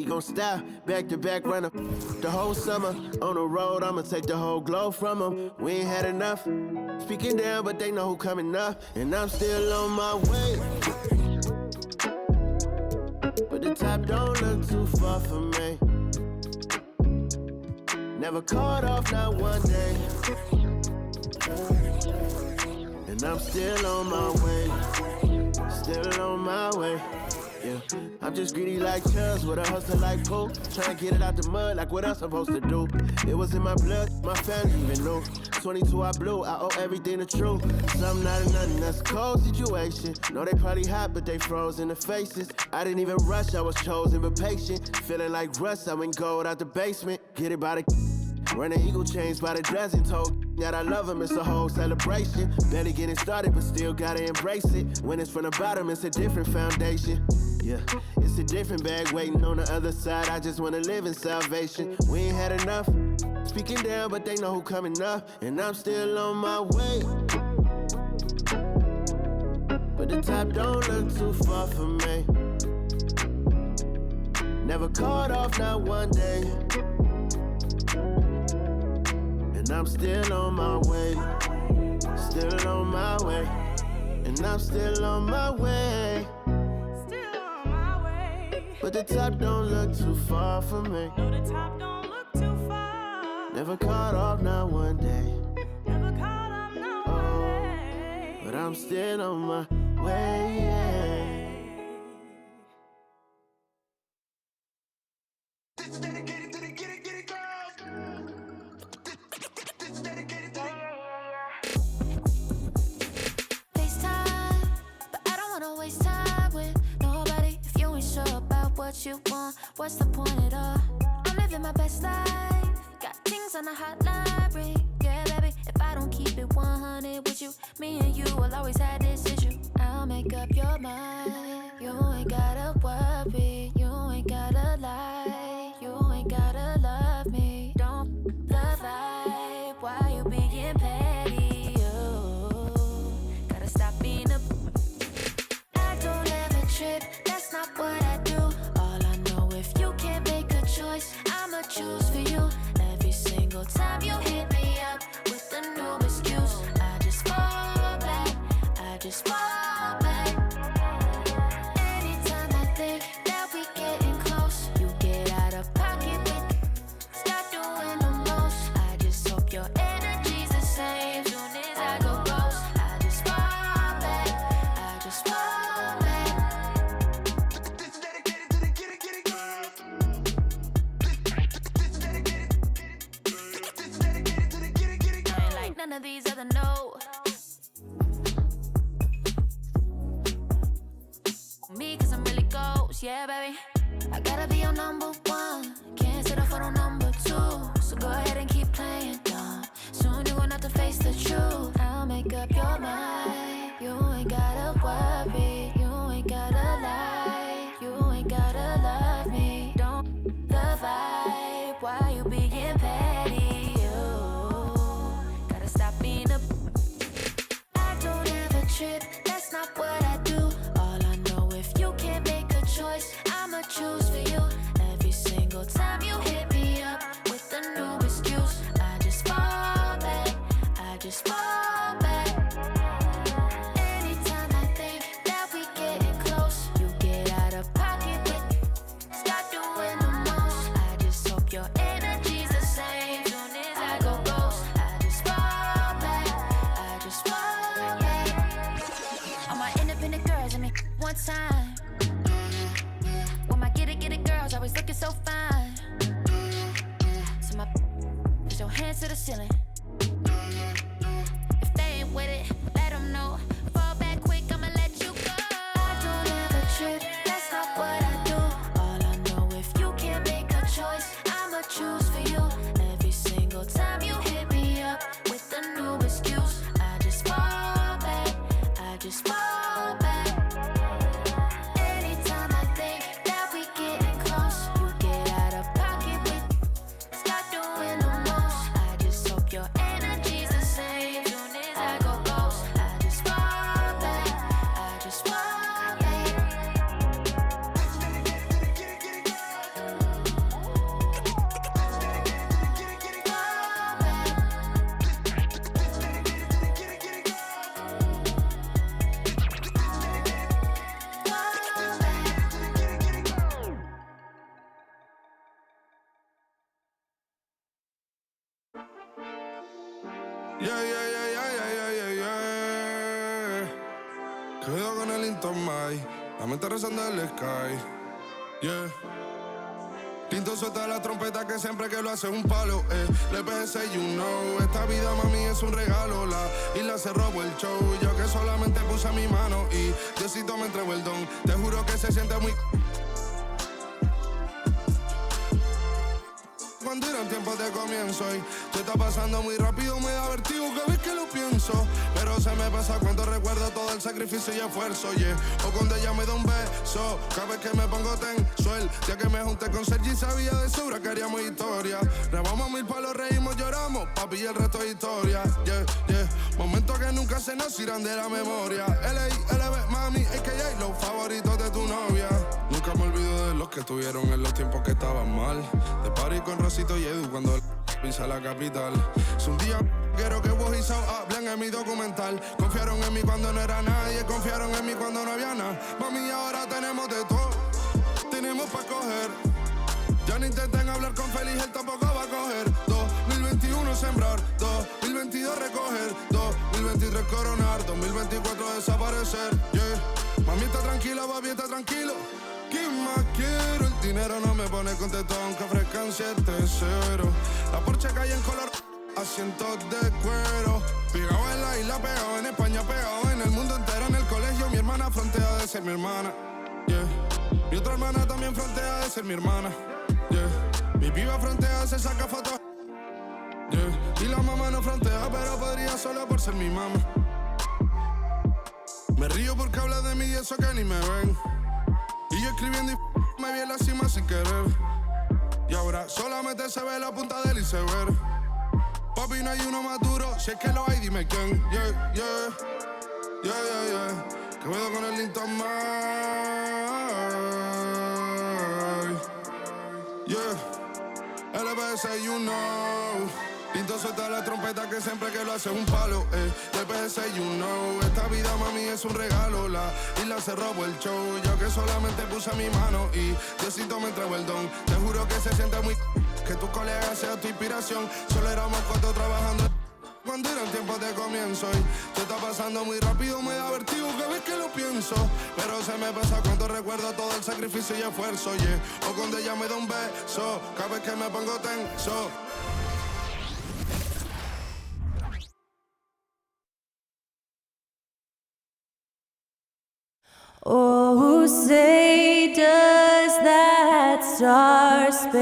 He gon' style, back to back runner. The whole summer on the road, I'ma take the whole glow from them. We ain't had enough. Speaking down, but they know who coming up, and I'm still on my way. But the top don't look too far for me. Never caught off, not one day. And I'm still on my way. Still on my way. Yeah, I'm just greedy like Chubbs with a hustle like Pooh. Tryna get it out the mud like what else I'm supposed to do. It was in my blood, my family even knew. 22 I blew, I owe everything to true. Something out of nothing, that's a cold situation. Know they probably hot, but they froze in the faces. I didn't even rush, I was chosen but patient. Feeling like Russ, I went gold out the basement. Get it by the running eagle chains by the dozen. Told that I love him, it's a whole celebration. Barely getting started, but still gotta embrace it. When it's from the bottom, it's a different foundation. Yeah, it's a different bag waiting on the other side. I just wanna live in salvation. We ain't had enough. Speaking down, but they know who coming up, and I'm still on my way. But the top don't look too far for me. Never caught off, not one day. And I'm still on my way. Still on my way. And I'm still on my way. But the top don't look too far for me. No, the top don't look too far. Never caught off, not one day. Never caught off, not one day. But I'm still on my way. This is dedicated to the get it girls. This is dedicated to FaceTime, but I don't wanna waste time with nobody if you ain't sure about what you want. What's the point at all? I'm living my best life. Got things on the hotline ring. Yeah, baby, if I don't keep it 100 with you, me and you will always have this issue. I'll make up your mind. You ain't gotta worry. You ain't gotta lie. You ain't gotta love me. Don't the vibe. Why you being petty? You gotta stop being a. I don't ever trip. That's not what I do. All I know, if you can't make a choice, I'ma choose for you. Every single time you hit me up with a new excuse, I just fall back. I just fall back. Anytime I think that we getting close, you get out of pocket with stop doing the most. I just hope your energy's the same. Soon as I go ghost, I just fall back. I just fall back. This is dedicated to the get it girls. This is dedicated. This is dedicated to the get it girls. I ain't like none of these other no. Me, cause I'm really ghost, yeah, baby. I gotta be your number one. Can't settle for no number two. So go ahead and keep playing dumb. Soon you're gonna have to face the truth. I'll make up your mind. You ain't gotta worry. You ain't gotta lie. You ain't gotta love me. Don't the vibe. Why you being petty? You gotta stop being a. I don't ever trip. That's not what I do. All I know, if you can't make a choice, I'ma choose for you. Every single time you hit me up with a new excuse, I just fall back. I just fall back. Anytime I think that we getting close, you get out of pocket with stop doing the most. I just hope your energy's the same. Soon as I go ghost, I just fall back. I just fall back. All my independent girls, I mean, one time. When my get it girls always looking so fine. So my put your hands to the ceiling. If they ain't with it, let them know. Fall back quick, I'ma let you go. I don't ever trip, that's not what I do. All I know, if you can't make a choice, I'ma choose for you. Every single time you hit me up with a new excuse, I just fall back. I just fall back. Anytime I think that we getting close, you get out of pocket with stop doing the most. I just hope your Cuidado con el Intomai, la mente rezando el sky. Tinto suelta la trompeta que siempre que lo hace es un palo, Le pensé, you know, esta vida mami es un regalo. La isla se robó el show, yo que solamente puse mi mano y Diosito me entregó el don. Te juro que se siente muy... Cuando eran tiempos de comienzo y se está pasando muy rápido, me da vertigo cada vez que lo pienso. Pero se me pasa cuando recuerdo todo el sacrificio y esfuerzo, O cuando ella me da un beso, cada vez que me pongo tenso. El día que me junté con Sergi sabía de sobra que haríamos historia. Rebamos 1000 palos, reímos, lloramos, papi, y el resto es historia, Momentos que nunca se nos irán de la memoria. LB, mami, a.k.a. los favoritos de tu novia. Nunca me olvido de los que estuvieron en los tiempos que estaban mal. De party con Rosito y Edu cuando pisa la capital. Es un día quiero que vos y Sao hablen en mi documental. Confiaron en mí cuando no era nadie, confiaron en mí cuando no había nada. Mami, ahora tenemos de todo, tenemos pa' coger. Ya no intenten hablar con Feliz, él tampoco va a coger. 2021 sembrar, 2022 recoger, 2023 coronar, 2024 desaparecer, Mami está tranquila, papi está tranquilo. ¿Qué más quiero? El dinero no me pone contento aunque ofrezcan 7-0. La Porsche cae en color, asientos de cuero. Pegado en la isla, pegado en España, pegado en el mundo entero. En el colegio mi hermana frontea de ser mi hermana, Mi otra hermana también frontea de ser mi hermana, Mi piba frontea, se saca fotos, Y la mamá no frontea, pero podría solo por ser mi mamá. Me río porque habla de mí y eso que ni me ven. Y yo escribiendo y me vi en la cima sin querer. Y ahora solamente se ve la punta del iceberg. Papi, no hay uno más duro, si es que lo hay, dime quién. Que puedo con el Intomai. LBS, you know. Tinto suelta la trompeta que siempre que lo hace es un palo, LBS, you know. Esta vida, mami, es un regalo. La isla se robó el show, yo que solamente puse mi mano y Diosito me entregó el don. Te juro que se siente muy... que tu colega sea tu inspiración. Solo éramos 4 trabajando cuando eran tiempos de comienzo y se está pasando muy rápido, me da vertigo cada vez que lo pienso. Pero se me pasa cuando recuerdo todo el sacrificio y esfuerzo, O cuando ella me da un beso, cada vez que me pongo tenso. Oh, say does that star-spangled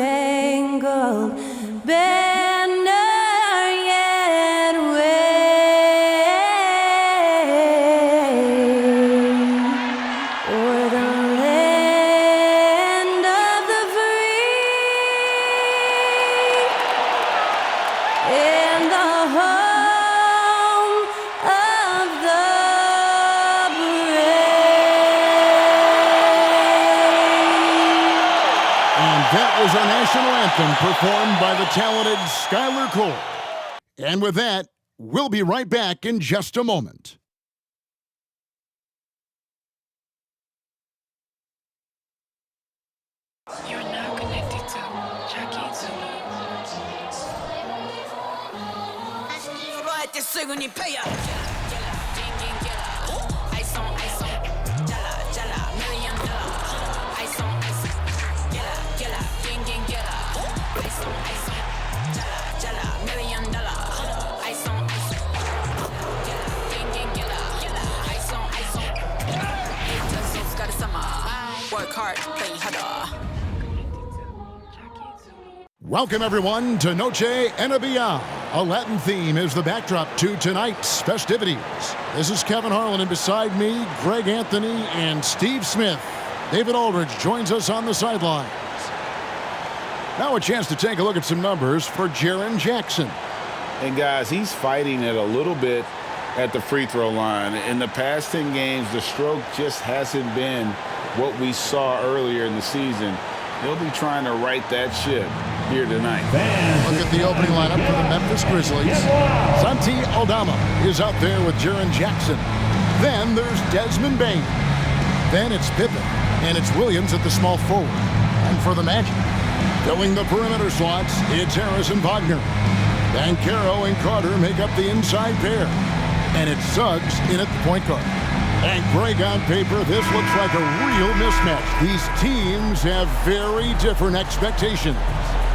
banner yet wave o'er the land of the free and the home of the That was our national anthem performed by the talented Skylar Cole. And with that, we'll be right back in just a moment. You're now connected to Jackie Zulu. Work hard, play harder. Welcome, everyone, to Noche Enabia. A Latin theme is the backdrop to tonight's festivities. This is Kevin Harlan, and beside me, Greg Anthony and Steve Smith. David Aldridge joins us on the sidelines. Now a chance to take a look at some numbers for Jaren Jackson. And guys, he's fighting it a little bit at the free throw line. In the past 10 games, the stroke just hasn't been what we saw earlier in the season. He'll be trying to right that ship here tonight. Look at the opening lineup for the Memphis Grizzlies. Santi Aldama is out there with Jaren Jackson. Then there's Desmond Bain. Then it's Pippen, and it's Williams at the small forward. And for the Magic, filling the perimeter slots, it's Harrison Wagner. Banchero and Carter make up the inside pair. And it's Suggs in at the point guard. And Greg, on paper, this looks like a real mismatch. These teams have very different expectations.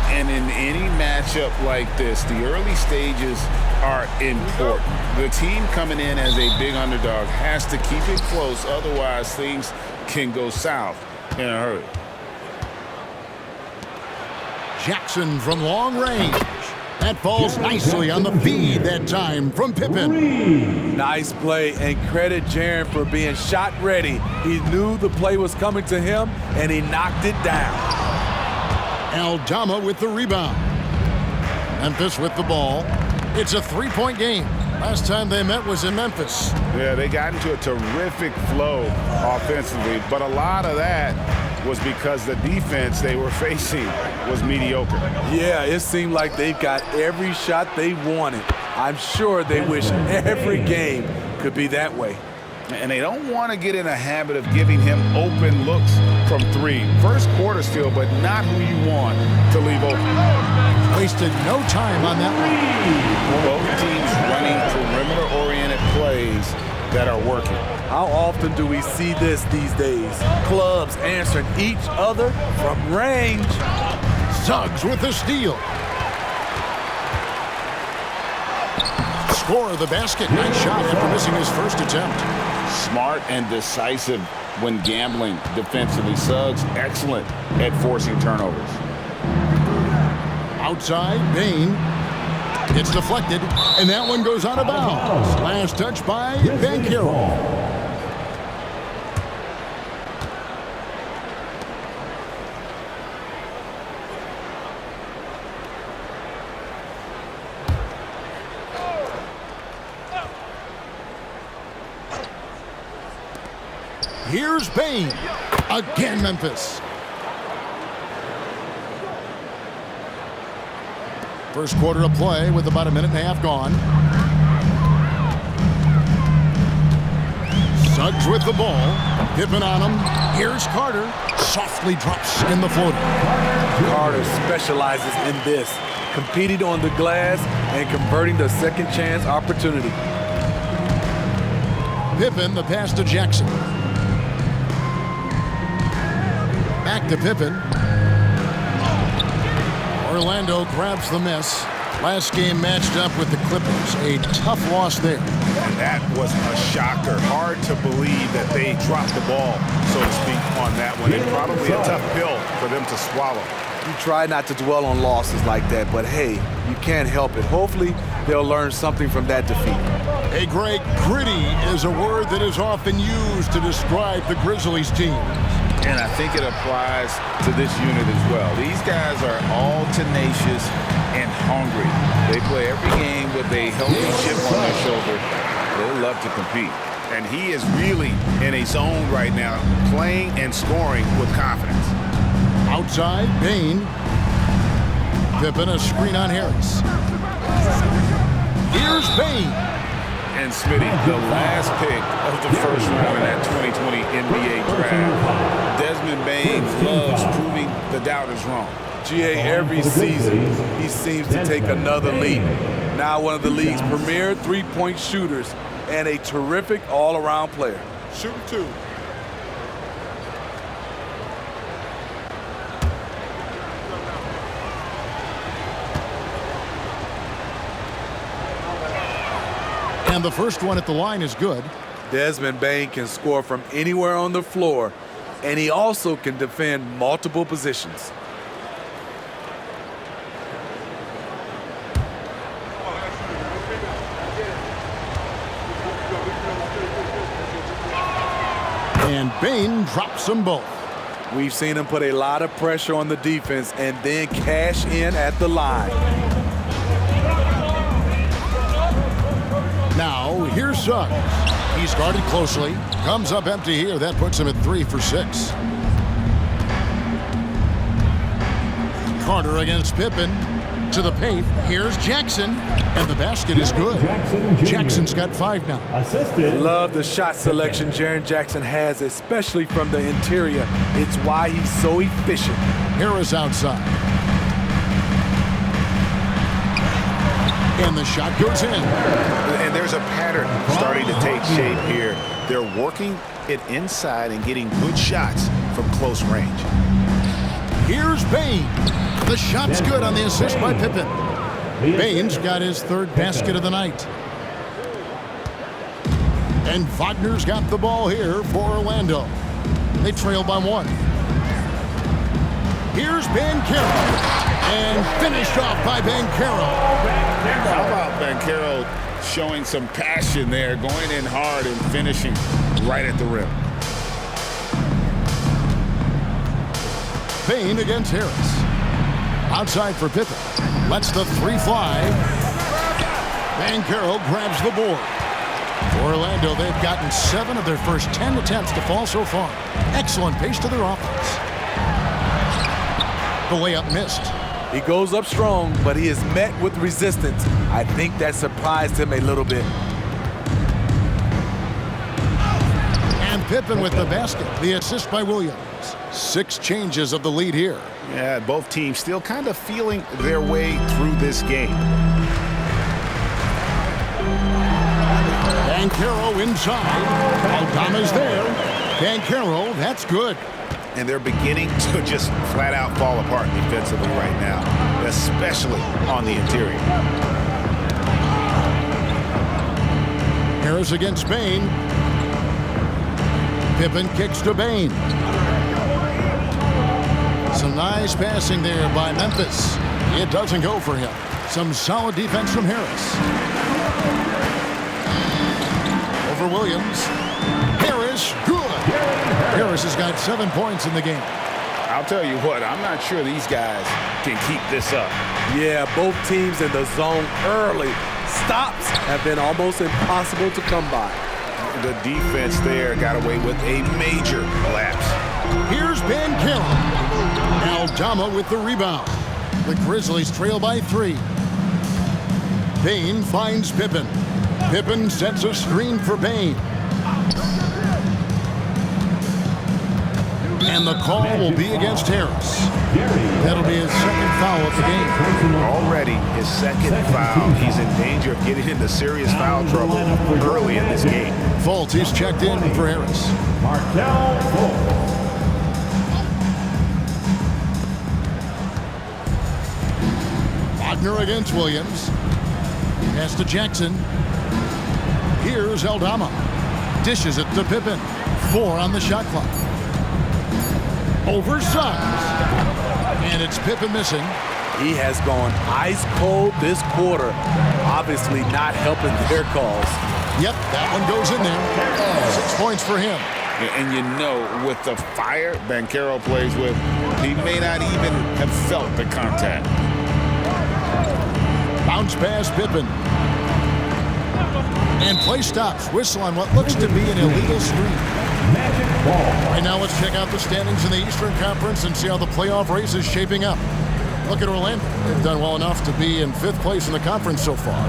And in any matchup like this, the early stages are important. The team coming in as a big underdog has to keep it close, otherwise things can go south in a hurry. Jackson from long range. That falls nicely on the feed that time from Pippen. Nice play, and credit Jaren for being shot ready. He knew the play was coming to him, and he knocked it down. Aldama with the rebound. Memphis with the ball. It's a three-point game. Last time they met was in Memphis. Yeah, they got into a terrific flow offensively, but a lot of that was because the defense they were facing was mediocre. Yeah, it seemed like they got every shot they wanted. I'm sure they wish every game could be that way. And they don't want to get in a habit of giving him open looks from three. First quarter still, but not who you want to leave open. Wasted no time on that one. Both teams running perimeter-oriented plays that are working. How often do we see this these days? Clubs answering each other from range. Suggs with the steal. Score of the basket. Nice shot after missing his first attempt. Smart and decisive when gambling defensively. Suggs excellent at forcing turnovers. Outside, Bain. It's deflected, and that one goes out of bounds. Last touch by Banchero. Here's Bain. Again, Memphis. First quarter of play with about a minute and a half gone. Suggs with the ball. Pippen on him. Here's Carter. Softly drops in the floater. Carter specializes in this, competing on the glass and converting the second chance opportunity. Pippen, the pass to Jackson. Back to Pippen. Orlando grabs the miss. Last game matched up with the Clippers. A tough loss there. And that was a shocker. Hard to believe that they dropped the ball, so to speak, on that one. And probably a tough pill for them to swallow. You try not to dwell on losses like that, but hey, you can't help it. Hopefully, they'll learn something from that defeat. Hey, Greg, gritty is a word that is often used to describe the Grizzlies team. And I think it applies to this unit as well. These guys are all tenacious and hungry. They play every game with a healthy chip on their shoulder. They love to compete. And he is really in a zone right now, playing and scoring with confidence. Outside, Bain. Pippen, a screen on Harris. Here's Bain. And Smitty, the last pick of the first round in that 2020 NBA draft. Desmond Bain loves proving the doubters wrong. GA, every season, he seems to take another leap. Now one of the league's premier three-point shooters and a terrific all-around player. Shoot two. And the first one at the line is good. Desmond Bain can score from anywhere on the floor, and he also can defend multiple positions. And Bain drops them both. We've seen him put a lot of pressure on the defense and then cash in at the line. Now, here's Suggs. He's guarded closely. Comes up empty here. That puts him at 3 for 6. Carter against Pippen. To the paint. Here's Jackson. And the basket is good. Jackson's got 5 now. Love the shot selection Jaren Jackson has, especially from the interior. It's why he's so efficient. Harris outside. And the shot goes in. And there's a pattern starting to take shape here. They're working it inside and getting good shots from close range. Here's Bane. The shot's good on the assist by Pippen. Bane's got his third basket of the night. And Wagner's got the ball here for Orlando. They trail by 1. Here's Banchero. And finished off by Banchero. How about Banchero showing some passion there, going in hard and finishing right at the rim. Bane against Harris. Outside for Pippen. Lets the 3 fly. Banchero grabs the board. For Orlando, they've gotten 7 of their first 10 attempts to fall so far. Excellent pace to their offense. The layup missed. He goes up strong, but he is met with resistance. I think that surprised him a little bit. And Pippen with the basket. The assist by Williams. 6 changes of the lead here. Yeah, both teams still kind of feeling their way through this game. Banchero inside. Aldama's there. Banchero, that's good. And they're beginning to just flat out fall apart defensively right now, especially on the interior. Harris against Bane. Pippen kicks to Bane. Some nice passing there by Memphis. It doesn't go for him. Some solid defense from Harris. Over Williams. Harris, good. Harris has got 7 points in the game. I'll tell you what, I'm not sure these guys can keep this up. Yeah, both teams in the zone early. Stops have been almost impossible to come by. The defense there got away with a major lapse. Here's Banchero. Aldama with the rebound. The Grizzlies trail by 3. Bane finds Pippen. Pippen sets a screen for Bane. And the call will be against Harris. That'll be his second foul of the game. Already his second foul. He's in danger of getting into serious foul trouble early in this game. Fultz is checked in for Harris. Wagner against Williams. Pass to Jackson. Here's Aldama. Dishes it to Pippen. 4 on the shot clock. Over Suggs. And it's Pippen missing. He has gone ice cold this quarter. Obviously not helping their cause. Yep, that one goes in there. 6 points for him. And you know, with the fire Banchero plays with, he may not even have felt the contact. Bounce pass Pippen. And play stops. Whistle on what looks to be an illegal screen. Right now, let's check out the standings in the Eastern Conference and see how the playoff race is shaping up. Look at Orlando. They've done well enough to be in 5th place in the conference so far.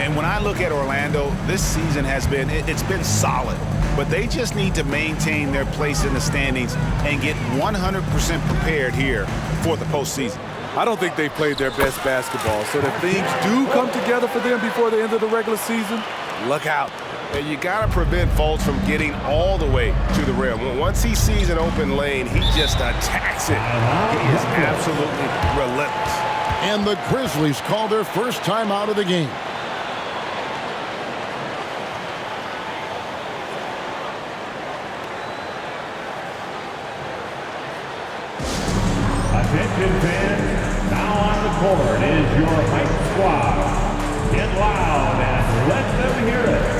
And when I look at Orlando, this season has been, it's been solid. But they just need to maintain their place in the standings and get 100% prepared here for the postseason. I don't think they played their best basketball, so if things do come together for them before the end of the regular season, look out. And you got to prevent Fultz from getting all the way to the rim. Once he sees an open lane, he just attacks it. He is absolutely relentless. And the Grizzlies call their first time out of the game. Attention fans, now on the court is your hype squad. Get loud and let them hear it.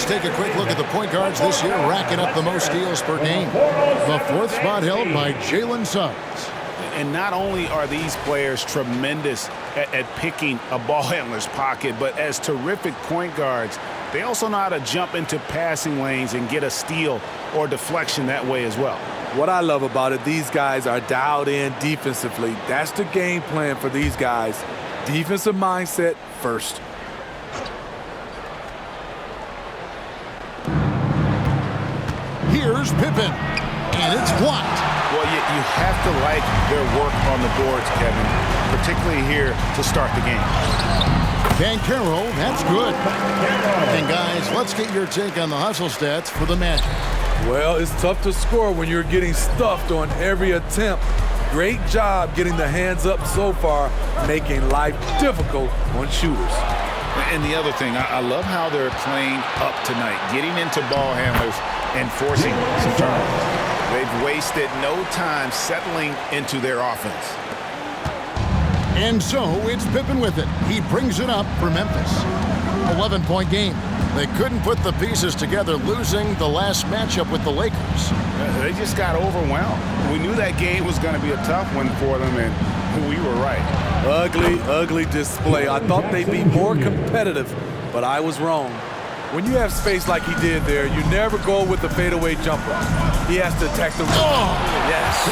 Let's take a quick look at the point guards this year, racking up the most steals per game. The 4th spot held by Jalen Suggs. And not only are these players tremendous at picking a ball handler's pocket, but as terrific point guards, they also know how to jump into passing lanes and get a steal or deflection that way as well. What I love about it, these guys are dialed in defensively. That's the game plan for these guys. Defensive mindset first. Here's Pippen, and it's blocked. Well, you have to like their work on the boards, Kevin, particularly here to start the game. Bankero, that's good. And guys, let's get your take on the hustle stats for the Magic. Well, it's tough to score when you're getting stuffed on every attempt. Great job getting the hands up so far, making life difficult on shooters. And the other thing, I love how they're playing up tonight, getting into ball handlers and forcing some turnovers. They've wasted no time settling into their offense. And so it's Pippen with it. He brings it up for Memphis. 11-point game. They couldn't put the pieces together, losing the last matchup with the Lakers. They just got overwhelmed. We knew that game was going to be a tough one for them, and we were right. Ugly display. I thought they'd be more competitive, but I was wrong. When you have space like he did there, you never go with the fadeaway jumper. He has to attack the rim. Oh, yes.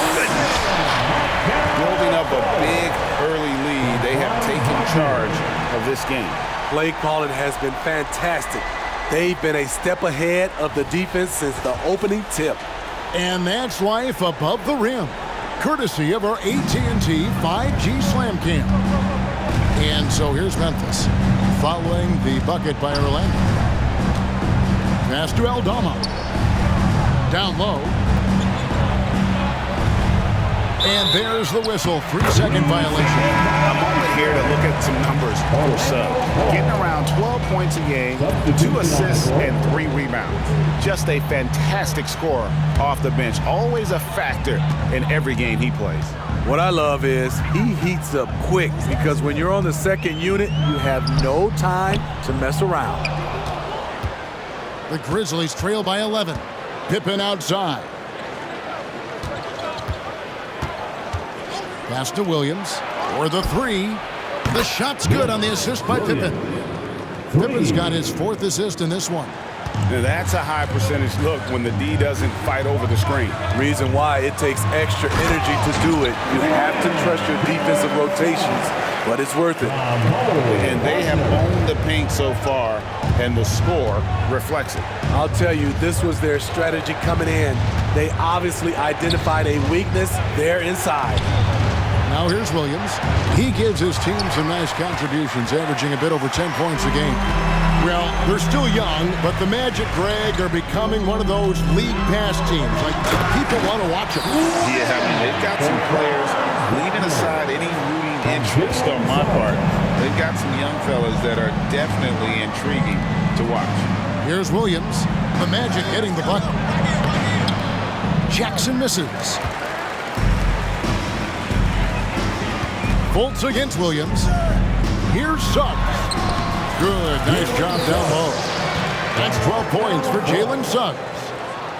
Building up a big early lead, they have taken charge of this game. Play calling has been fantastic. They've been a step ahead of the defense since the opening tip. And that's life above the rim, courtesy of our AT&T 5G Slam Cam. And so here's Memphis, following the bucket by Orlando. Pass to Aldama. Down low. And there's the whistle. 3-second violation. A moment here to look at some numbers for Suggs. Getting around 12 points a game, 2 assists, and 3 rebounds. Just a fantastic scorer off the bench. Always a factor in every game he plays. What I love is he heats up quick because when you're on the second unit, you have no time to mess around. The Grizzlies trail by 11. Pippen outside. Pass to Williams for the 3. The shot's good on the assist by Pippen. Pippen's got his 4th assist in this one. Now that's a high percentage look when the D doesn't fight over the screen. Reason why it takes extra energy to do it. You have to trust your defensive rotations, but it's worth it. And they have owned the paint so far, and the score reflects it. I'll tell you, this was their strategy coming in. They obviously identified a weakness there inside. Now here's Williams. He gives his team some nice contributions, averaging a bit over 10 points a game. Well, they're still young, but the Magic, Greg, are becoming one of those league pass teams. Like, people want to watch them. Yeah, I mean, they've got some players, leaving aside any rooting interest on my part, they've got some young fellas that are definitely intriguing to watch. Here's Williams. The Magic getting the bucket. Jackson misses. Bolts against Williams. Here's Suggs. Good, nice job down low. That's 12 points for Jalen Suggs.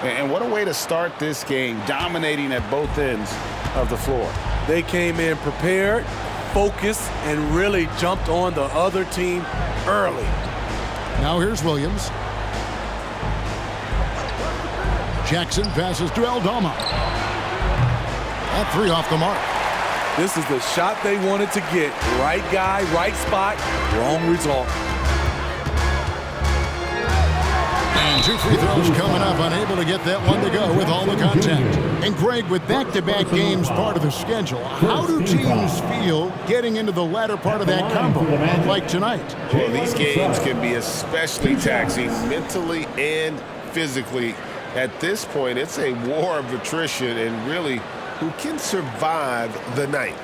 And what a way to start this game, dominating at both ends of the floor. They came in prepared, focused, and really jumped on the other team early. Now here's Williams. Jackson passes to Aldama. That 3 off the mark. This is the shot they wanted to get. Right guy, right spot, wrong result. And 2 free throws coming up, unable to get that one to go with all the contact. And Greg, with back-to-back games part of the schedule, how do teams feel getting into the latter part of that combo, like tonight? Well, these games can be especially taxing mentally and physically. At this point, it's a war of attrition, and really, who can survive the night.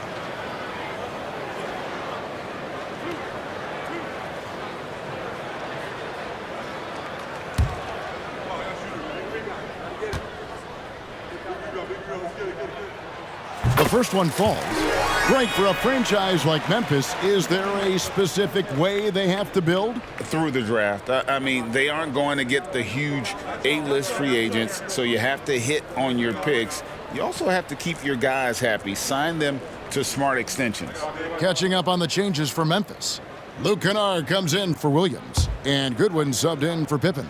The first one falls. Great for a franchise like Memphis. Is there a specific way they have to build? Through the draft. I mean, they aren't going to get the huge A-list free agents, so you have to hit on your picks. You also have to keep your guys happy. Sign them to smart extensions. Catching up on the changes for Memphis. Luke Kennard comes in for Williams, and Goodwin subbed in for Pippen.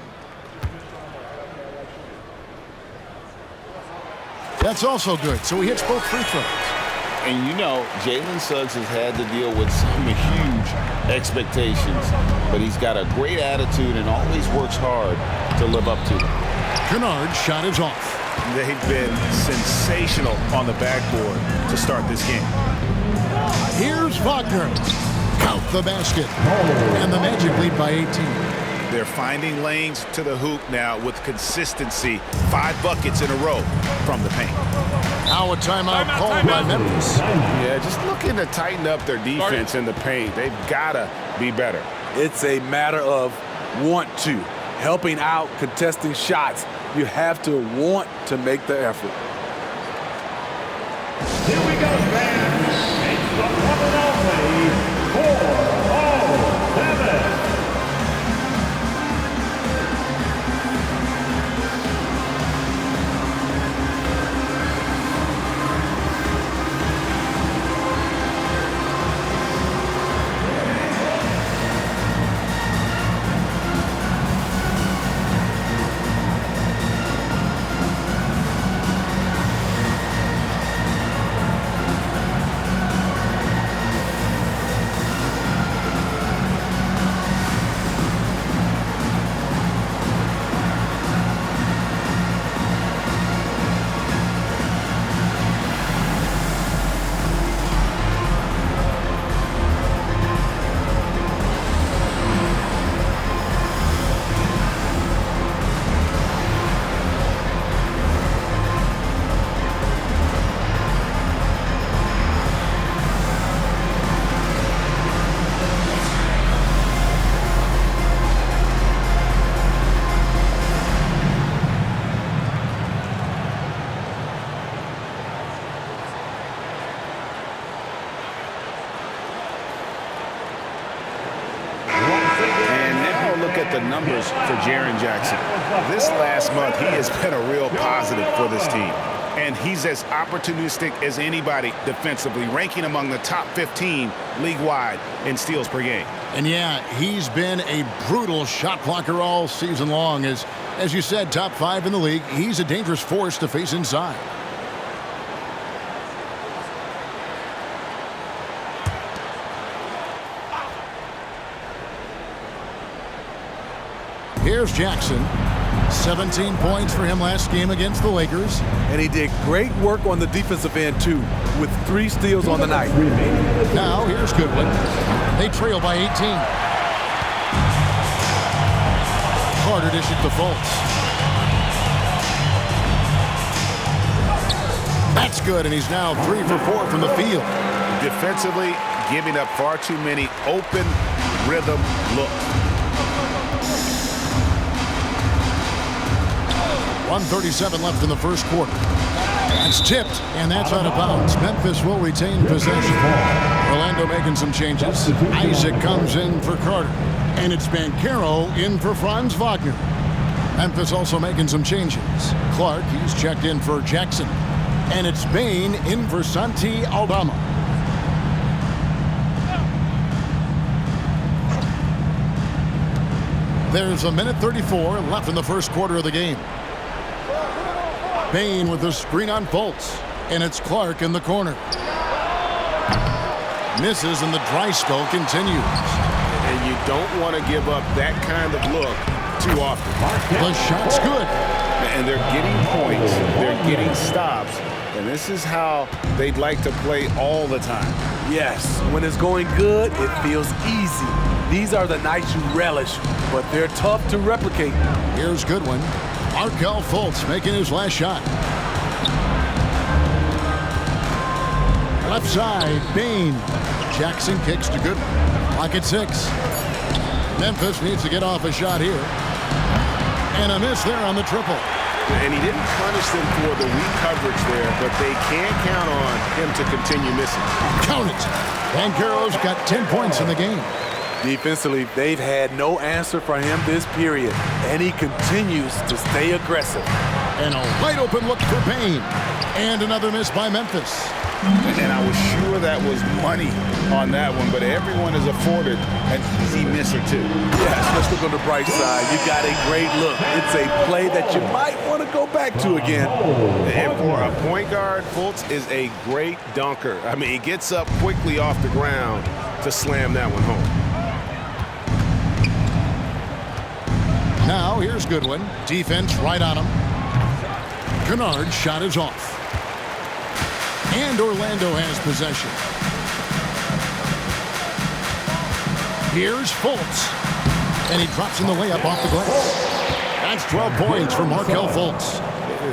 That's also good, so he hits both free throws. And you know, Jalen Suggs has had to deal with some huge expectations, but he's got a great attitude and always works hard to live up to them. Kennard's shot is off. They've been sensational on the backboard to start this game. Here's Wagner. Count the basket. And the Magic lead by 18. They're finding lanes to the hoop now with consistency. 5 buckets in a row from the paint. Now a timeout called by Memphis. Yeah, just looking to tighten up their defense in the paint. They've got to be better. It's a matter of want to. Helping out, contesting shots. You have to want to make the effort. Here we go, fans. It's the one and only 407. The numbers for Jaren Jackson. This last month, he has been a real positive for this team. And he's as opportunistic as anybody defensively, ranking among the top 15 league-wide in steals per game. And yeah, he's been a brutal shot blocker all season long. As you said, top 5 in the league. He's a dangerous force to face inside. Here's Jackson. 17 points for him last game against the Lakers. And he did great work on the defensive end, too, with 3 steals on the night. Now, here's Goodwin. They trail by 18. Carter dishes to Fultz. That's good, and he's now 3 for 4 from the field. Defensively, giving up far too many open rhythm looks. 1:37 left in the first quarter. That's tipped, and that's out of bounds. Memphis will retain possession. Orlando making some changes. Isaac comes in for Carter, and it's Banchero in for Franz Wagner. Memphis also making some changes. Clark, he's checked in for Jackson, and it's Bain in for Santi Aldama. There's a minute 34 left in the first quarter of the game. Bain with the screen on Fultz, and it's Clark in the corner. Misses, and the dry spell continues. And you don't want to give up that kind of look too often. The shot's good. And they're getting points. They're getting stops. And this is how they'd like to play all the time. Yes, when it's going good, it feels easy. These are the nights you relish, but they're tough to replicate. Here's Goodwin. Markel Fultz making his last shot. Left side, Bain. Jackson kicks to Goodwin. Clock at 6. Memphis needs to get off a shot here. And a miss there on the triple. And he didn't punish them for the weak coverage there, but they can't count on him to continue missing. Count it. Banchero's got 10 points in the game. Defensively, they've had no answer for him this period, and he continues to stay aggressive. And a wide open look for Payne. And another miss by Memphis. And I was sure that was money on that one, but everyone is afforded an easy miss or two. Yes, let's look on the bright side. You got a great look. It's a play that you might want to go back to again. And for a point guard, Fultz is a great dunker. I mean, he gets up quickly off the ground to slam that one home. Now here's Goodwin. Defense right on him. Kennard's shot is off. And Orlando has possession. Here's Fultz. And he drops in the layup off the glass. That's 12 points for Markelle Fultz.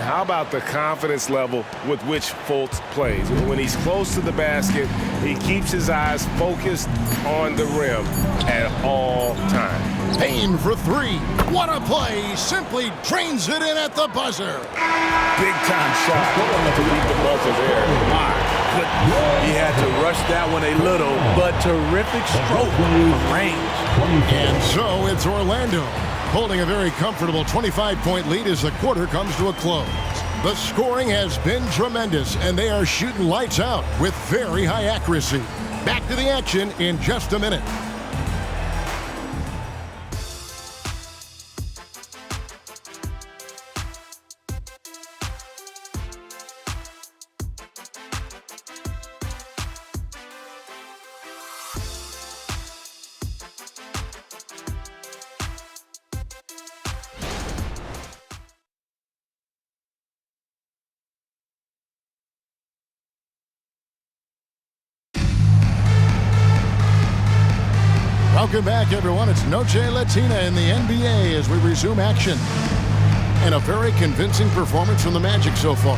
How about the confidence level with which Fultz plays? When he's close to the basket, he keeps his eyes focused on the rim at all times. Payne for three. What a play. Simply drains it in at the buzzer. Big time shot to beat the buzzer there. My goodness. He had to rush that one a little, but terrific stroke from range. And so it's Orlando holding a very comfortable 25-point lead as the quarter comes to a close. The scoring has been tremendous, and they are shooting lights out with very high accuracy. Back to the action in just a minute. Welcome back, everyone. It's Noche Latina in the NBA as we resume action. And a very convincing performance from the Magic so far.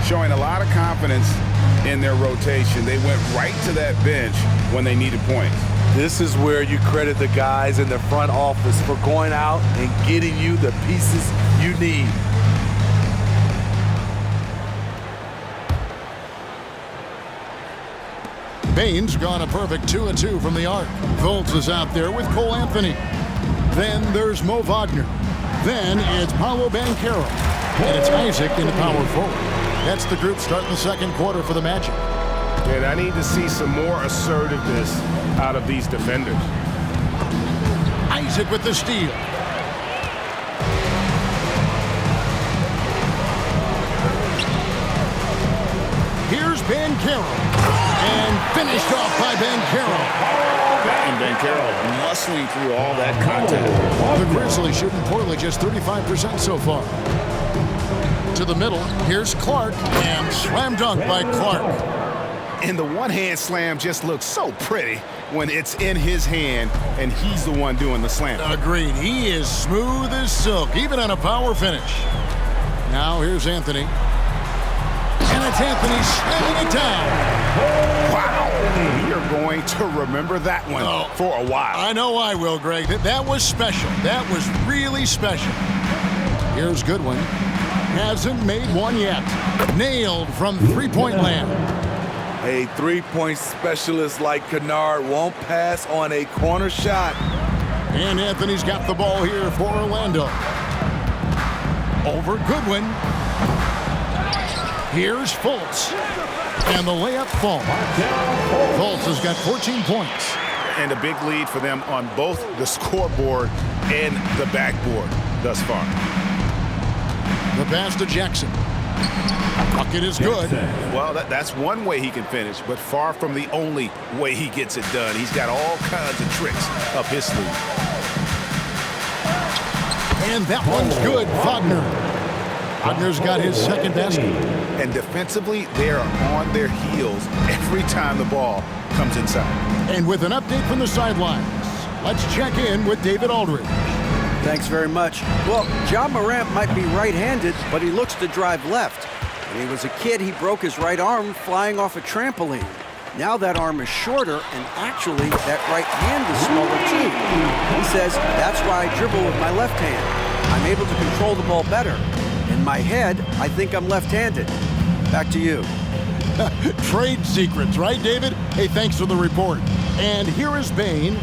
Showing a lot of confidence in their rotation. They went right to that bench when they needed points. This is where you credit the guys in the front office for going out and getting you the pieces you need. Payne's gone a perfect 2-2 from the arc. Fultz is out there with Cole Anthony. Then there's Mo Wagner. Then it's Paolo Banchero. And it's Isaac in the power forward. That's the group starting the second quarter for the Magic. And I need to see some more assertiveness out of these defenders. Isaac with the steal. Here's Banchero. And finished off by Banchero. And Banchero muscling through all that contact. The Grizzlies shooting poorly, just 35% so far. To the middle, here's Clark, and slam dunk by Clark. And the one-hand slam just looks so pretty when it's in his hand and he's the one doing the slam. Agreed. He is smooth as silk, even on a power finish. Now here's Anthony. And it's Anthony slamming it down. Wow. We are going to remember that one for a while. I know I will, Greg. That was special. That was really special. Here's Goodwin. Hasn't made one yet. Nailed from three-point land. A three-point specialist like Kennard won't pass on a corner shot. And Anthony's got the ball here for Orlando. Over Goodwin. Here's Fultz. And the layup falls. Fultz has got 14 points. And a big lead for them on both the scoreboard and the backboard thus far. The pass to Jackson. Bucket is good. Well, that's one way he can finish, but far from the only way he gets it done. He's got all kinds of tricks up his sleeve. And that one's good, Wagner. Wagner's got his second basket. And defensively, they are on their heels every time the ball comes inside. And with an update from the sidelines, let's check in with David Aldridge. Thanks very much. Well, Ja Morant might be right-handed, but he looks to drive left. When he was a kid, he broke his right arm flying off a trampoline. Now that arm is shorter, and actually, that right hand is smaller too. He says, that's why I dribble with my left hand. I'm able to control the ball better. And In my head, I think I'm left-handed. Back to you. Trade secrets, right, David? Hey, thanks for the report. And here is Bain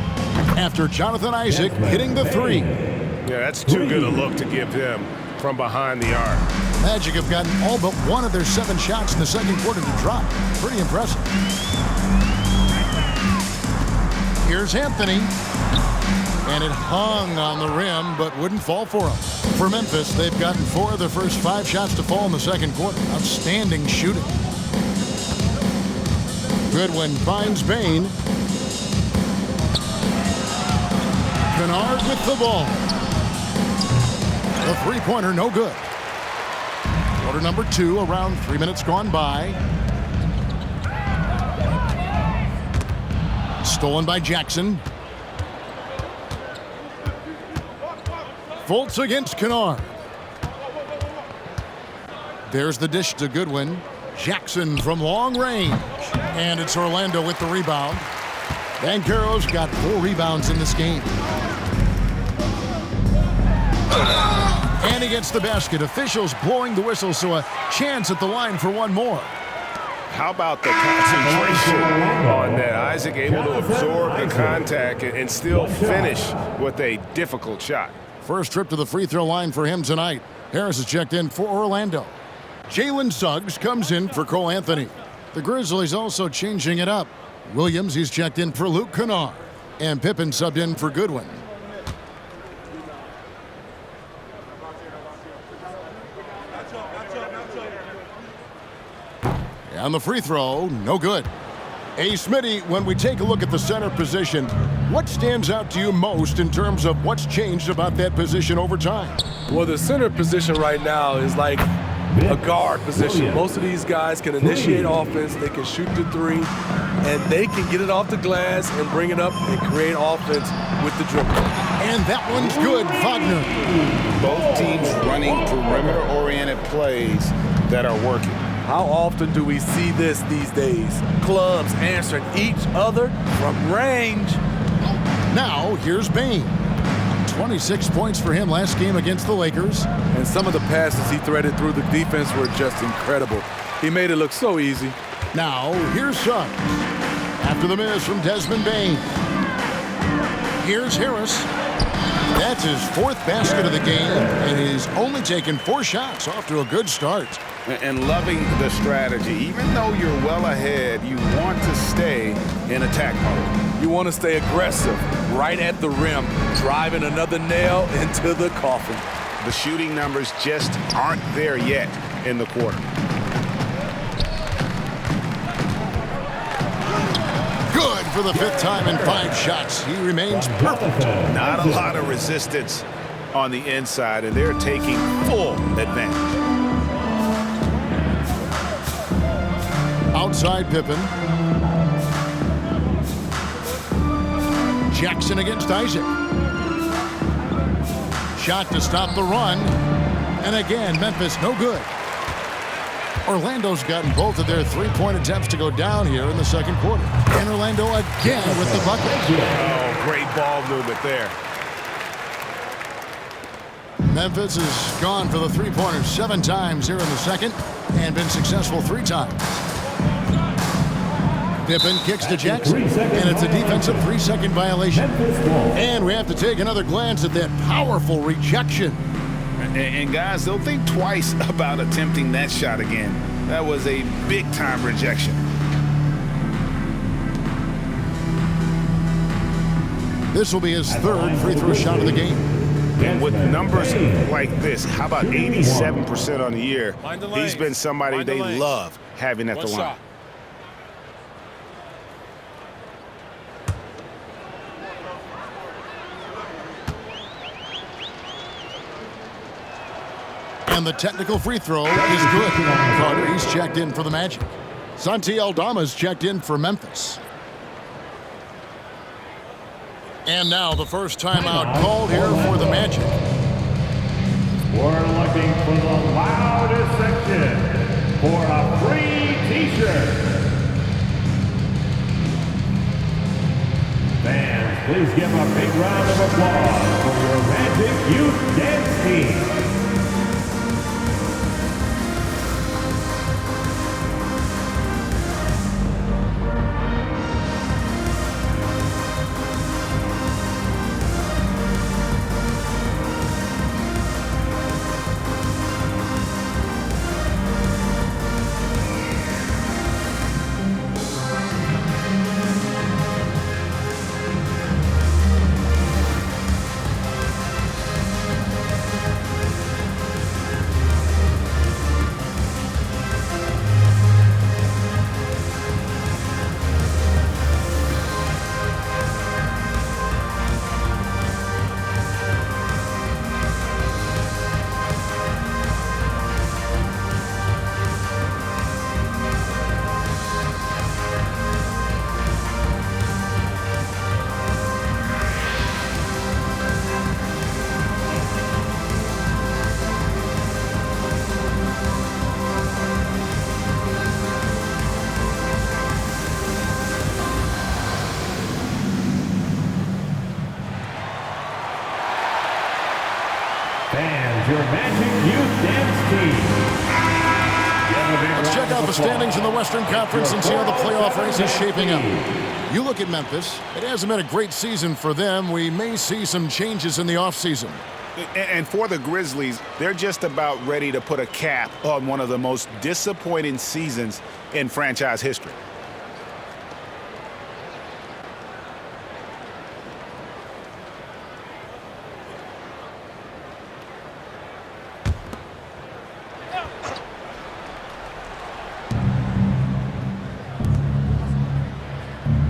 after Jonathan Isaac hitting the three. Yeah, that's too good a look to give him from behind the arc. Magic have gotten all but one of their 7 shots in the second quarter to drop. Pretty impressive. Here's Anthony. And it hung on the rim, but wouldn't fall for him. For Memphis, they've gotten 4 of their first 5 shots to fall in the second quarter. Outstanding shooting. Goodwin finds Bain. Kennard with the ball. The three-pointer, no good. Quarter number 2, around 3 minutes gone by. Stolen by Jackson. Fultz against Kennard. There's the dish to Goodwin. Jackson from long range. And it's Orlando with the rebound. Banchero's got 4 rebounds in this game. And he gets the basket. Officials blowing the whistle, so a chance at the line for one more. How about the concentration on that? Isaac able to absorb the contact and still finish with a difficult shot. First trip to the free throw line for him tonight. Harris is checked in for Orlando. Jalen Suggs comes in for Cole Anthony. The Grizzlies also changing it up. Williams, he's checked in for Luke Kennard. And Pippen subbed in for Goodwin. And the free throw, no good. Hey, Smitty, when we take a look at the center position, what stands out to you most in terms of what's changed about that position over time? Well, the center position right now is like a guard position. Most of these guys can initiate offense, they can shoot the three, and they can get it off the glass and bring it up and create offense with the dribble. And that one's good, Wagner. Both teams running perimeter-oriented plays that are working. How often do we see this these days? Clubs answering each other from range. Now, here's Bain. 26 points for him last game against the Lakers. And some of the passes he threaded through the defense were just incredible. He made it look so easy. Now, here's Suggs. After the miss from Desmond Bain. Here's Harris. That's his 4th basket of the game, and he's only taken 4 shots. Off to a good start. And loving the strategy. Even though you're well ahead, you want to stay in attack mode. You want to stay aggressive, right at the rim, driving another nail into the coffin. The shooting numbers just aren't there yet in the quarter. Good for the 5th time in 5 shots. He remains perfect. Not a lot of resistance on the inside, and they're taking full advantage. Outside Pippen. Jackson against Isaac. Shot to stop the run. And again, Memphis no good. Orlando's gotten both of their 3-point attempts to go down here in the second quarter. And Orlando again with the bucket. Oh, great ball movement there. Memphis has gone for the 3-pointers 7 times here in the second and been successful 3 times. Pippen kicks to Jackson, and it's a defensive 3-second violation. And we have to take another glance at that powerful rejection. And guys, they'll think twice about attempting that shot again. That was a big-time rejection. This will be his 3rd free throw shot of the game. And with numbers like this, how about 87% on the year? He's been somebody they love having at the line. And the technical free throw is good. Carter, he's checked in for the Magic. Santi Aldama's checked in for Memphis. And now the first timeout called here for the Magic. We're looking for the loudest section for a free t-shirt. Fans, please give a big round of applause for your Magic Youth Dance Team. And your Magic Youth Dance Team. Let's check out the standings in the Western Conference and see how the playoff race is shaping up. You look at Memphis. It hasn't been a great season for them. We may see some changes in the offseason. And for the Grizzlies, they're just about ready to put a cap on one of the most disappointing seasons in franchise history.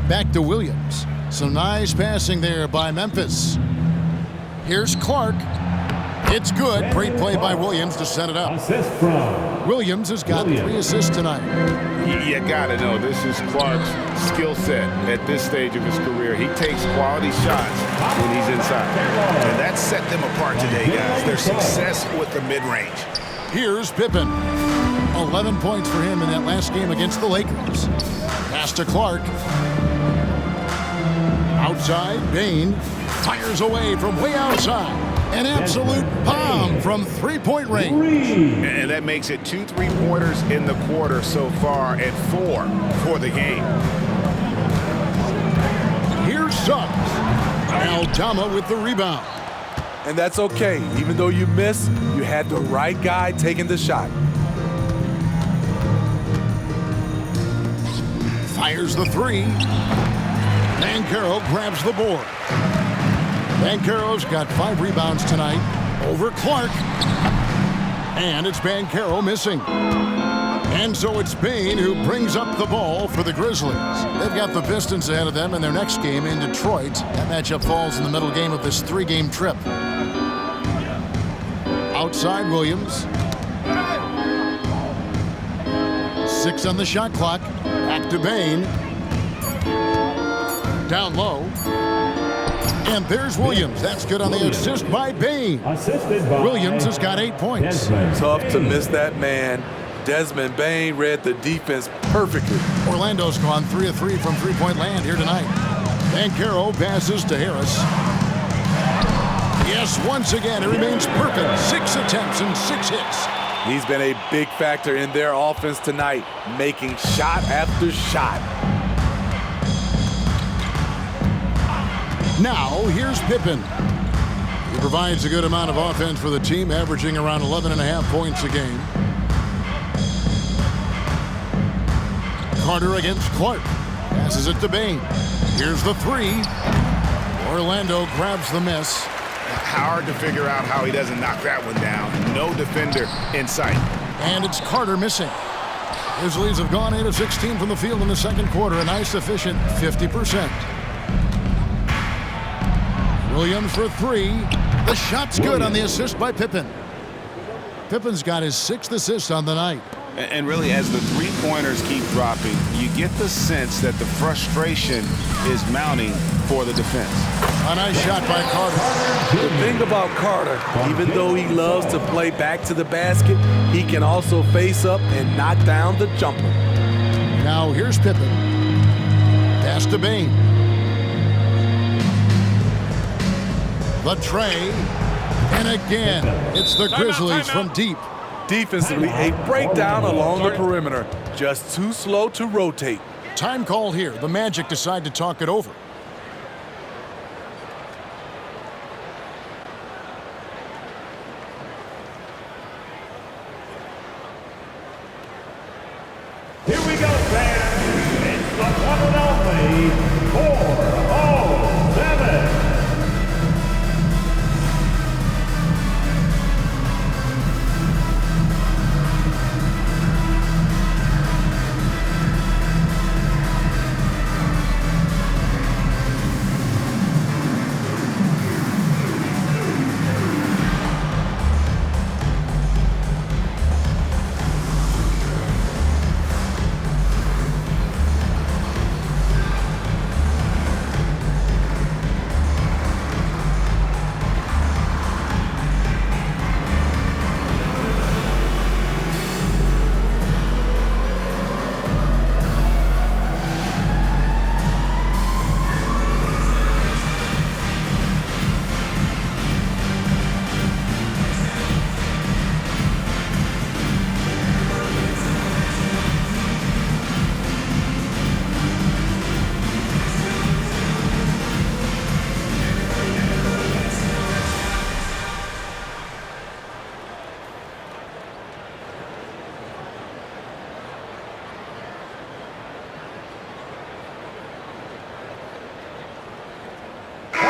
Back to Williams. Some nice passing there by Memphis. Here's Clark. It's good. Great play by Williams to set it up. Assist from Williams has got 3 assists tonight. You gotta know, this is Clark's skill set at this stage of his career. He takes quality shots when he's inside. And that set them apart today, guys. Their success with the mid-range. Here's Pippen. 11 points for him in that last game against the Lakers. Pass to Clark. Outside, Bain fires away from way outside. An absolute bomb from three-point range. And that makes it 2 3-pointers in the quarter so far and 4 for the game. Here's Suggs. Aldama with the rebound. And that's okay. Even though you miss, you had the right guy taking the shot. Fires the 3. Banchero grabs the board. Banchero's got 5 rebounds tonight over Clark. And it's Banchero missing. And so it's Bain who brings up the ball for the Grizzlies. They've got the Pistons ahead of them in their next game in Detroit. That matchup falls in the middle game of this 3-game trip. Outside Williams. 6 on the shot clock. Back to Bain. Down low. And there's Williams. That's good on the assist by Bain. Williams has got 8 points. Tough to miss that man. Desmond Bain read the defense perfectly. Orlando's gone 3 of 3 from three-point land here tonight. Banchero passes to Harris. Yes, once again, it remains perfect. 6 attempts and 6 hits. He's been a big factor in their offense tonight, making shot after shot. Now, here's Pippen. He provides a good amount of offense for the team, averaging around 11.5 points a game. Carter against Clark. Passes it to Bain. Here's the 3. Orlando grabs the miss. Hard to figure out how he doesn't knock that one down. No defender in sight. And it's Carter missing. Grizzlies have gone 8 of 16 from the field in the second quarter. A nice efficient 50%. Williams for 3. The shot's good on the assist by Pippen. Pippen's got his 6th assist on the night. And really, as the 3-pointers keep dropping, you get the sense that the frustration is mounting for the defense. A nice shot by Carter. The thing about Carter, even though he loves to play back to the basket, he can also face up and knock down the jumper. Now here's Pippen. Pass to Bain. The tray. And again, it's the Grizzlies from deep. Defensively, a breakdown along the perimeter. Just too slow to rotate. Time call here. The Magic decide to talk it over. Here we go, fans. It's the one and only 407.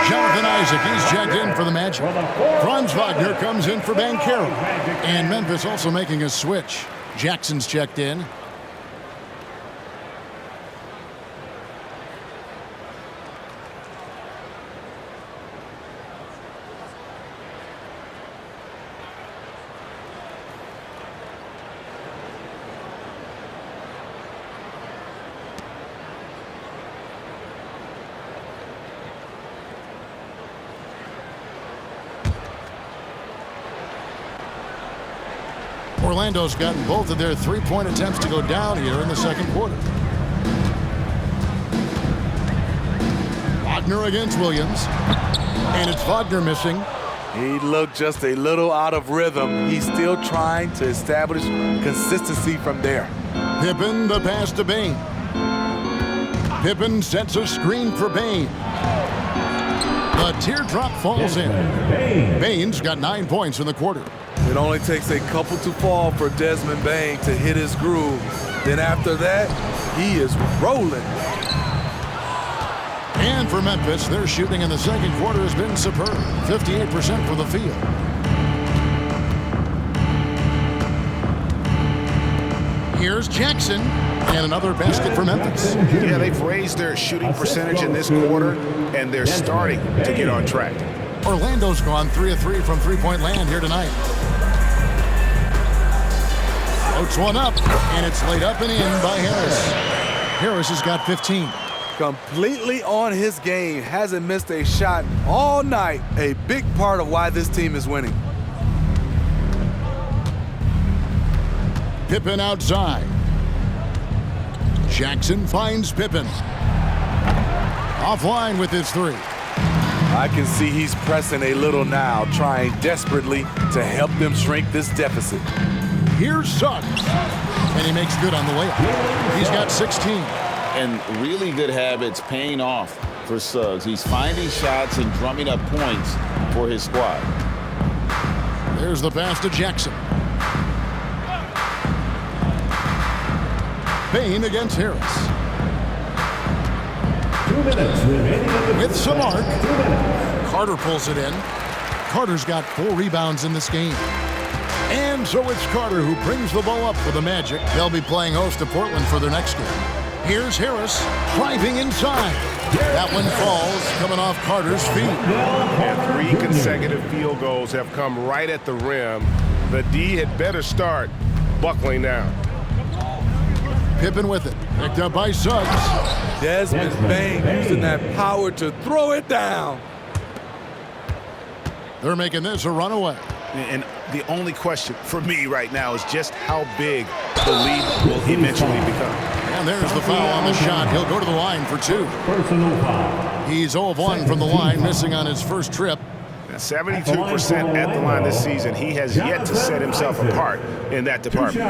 Jonathan Isaac, he's checked in for the Magic. Franz Wagner comes in for Banchero. And Memphis also making a switch. Jackson's checked in. Orlando's gotten both of their three-point attempts to go down here in the second quarter. Wagner against Williams. And it's Wagner missing. He looked just a little out of rhythm. He's still trying to establish consistency from there. Pippen, the pass to Bane. Pippen sets a screen for Bane. The teardrop falls in. Bane's got 9 points in the quarter. It only takes a couple to fall for Desmond Bane to hit his groove. Then after that, he is rolling. And for Memphis, their shooting in the second quarter has been superb. 58% from the field. Here's Jackson. And another basket for Memphis. Yeah, they've raised their shooting percentage in this quarter, and they're starting to get on track. Orlando's gone 3 of 3 from three-point land here tonight. Floats one up, and it's laid up and in by Harris. Harris has got 15. Completely on his game. Hasn't missed a shot all night. A big part of why this team is winning. Pippen outside. Jackson finds Pippen. Offline with his three. I can see he's pressing a little now, trying desperately to help them shrink this deficit. Here's Suggs. And he makes good on the layup. He's got 16. And really good habits paying off for Suggs. He's finding shots and drumming up points for his squad. There's the pass to Jackson. Bane against Harris. 2 minutes remaining. With some arc. Carter pulls it in. Carter's got 4 rebounds in this game. And so it's Carter who brings the ball up for the Magic. They'll be playing host to Portland for their next game. Here's Harris driving inside. That one falls, coming off Carter's feet. And 3 consecutive field goals have come right at the rim. The D had better start buckling down. Pippen with it. Picked up by Suggs. Desmond Bane using that power to throw it down. They're making this a runaway. And the only question for me right now is just how big the lead will eventually become. And there's the foul on the shot. He'll go to the line for 2. Personal foul. He's 0 of 1 from the line, missing on his first trip. 72% at the line this season. He has yet to set himself apart in that department.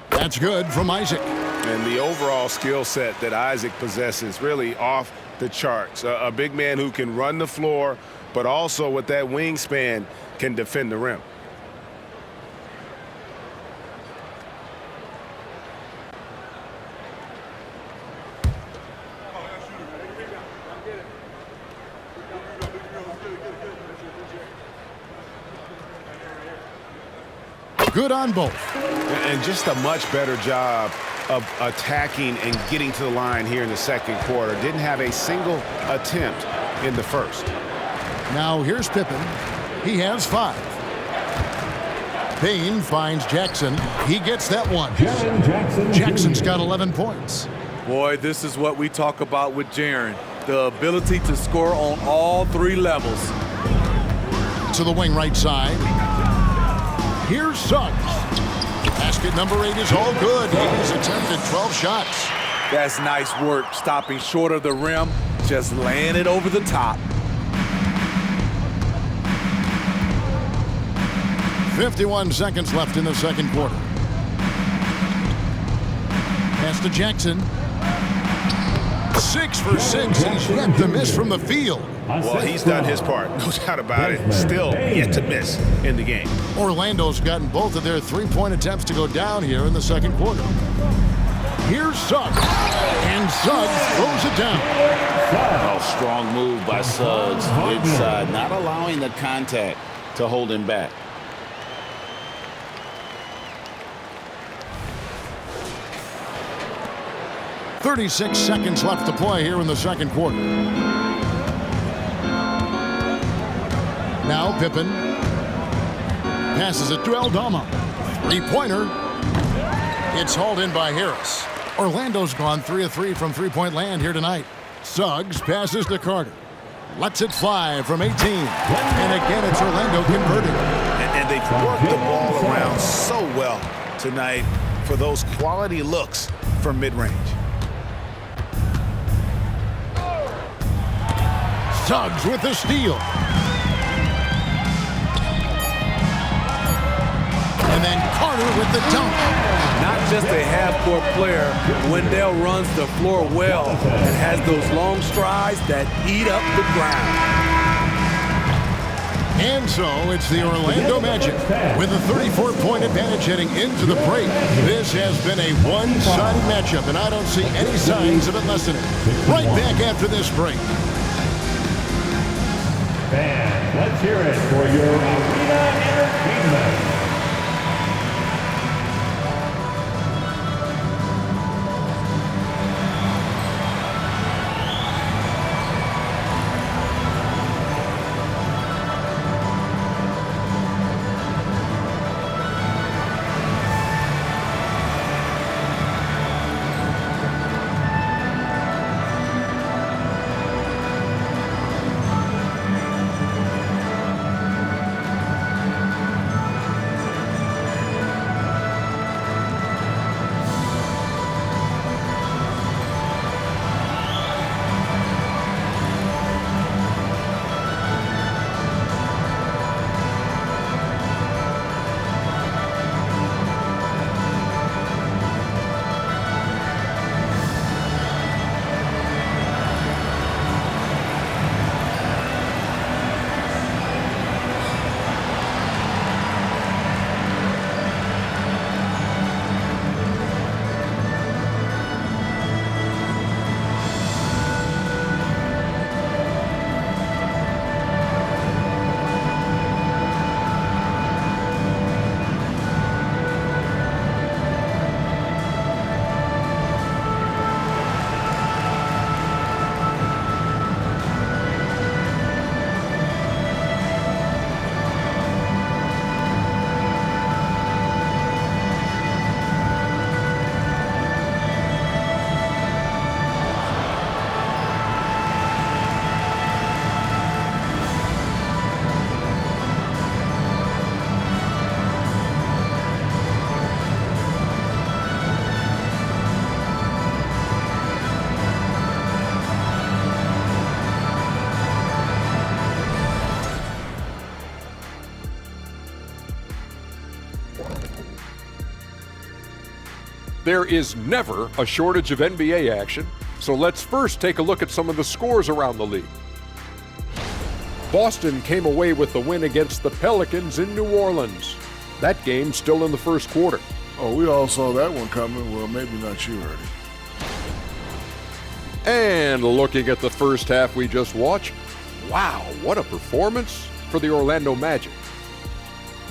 That's good from Isaac. And the overall skill set that Isaac possesses really off the charts. A big man who can run the floor, but also with that wingspan can defend the rim. Good on both. And just a much better job of attacking and getting to the line here in the second quarter. Didn't have a single attempt in the first. Now here's Pippen. He has 5. Bane finds Jackson. He gets that one. Jackson's got 11 points. Boy, this is what we talk about with Jaren. The ability to score on all 3 levels. To the wing right side. Here's Suggs. Basket number 8 is all good. He's attempted 12 shots. That's nice work, stopping short of the rim, just laying it over the top. 51 seconds left in the second quarter. Pass to Jackson. 6 for 6. He's yet to miss from the field. Well, he's done his part, no doubt about it. Still yet to miss in the game. Orlando's gotten both of their three-point attempts to go down here in the second quarter. Here's Suggs, and Suggs throws it down. Oh, strong move by Suggs inside, not allowing the contact to hold him back. .36 seconds left to play here in the second quarter. Now Pippen passes it to Aldama. Three-pointer. It's hauled in by Harris. Orlando's gone 3 of 3 from three-point land here tonight. Suggs passes to Carter. Lets it fly from 18. And again, it's Orlando converting. And they've worked the ball around so well tonight for those quality looks from mid-range. Suggs with the steal. And then Carter with the dunk. Not just a half-court player, Wendell runs the floor well and has those long strides that eat up the ground. And so it's the Orlando Magic with a 34-point advantage heading into the break. This has been a one-sided matchup, and I don't see any signs of it lessening. Right back after this break. Fans, let's hear it for your arena entertainment. There is never a shortage of NBA action, so let's first take a look at some of the scores around the league. Boston came away with the win against the Pelicans in New Orleans. That game still in the first quarter. Oh, we all saw that one coming. Well, maybe not you, Ernie. And looking at the first half we just watched, wow, what a performance for the Orlando Magic.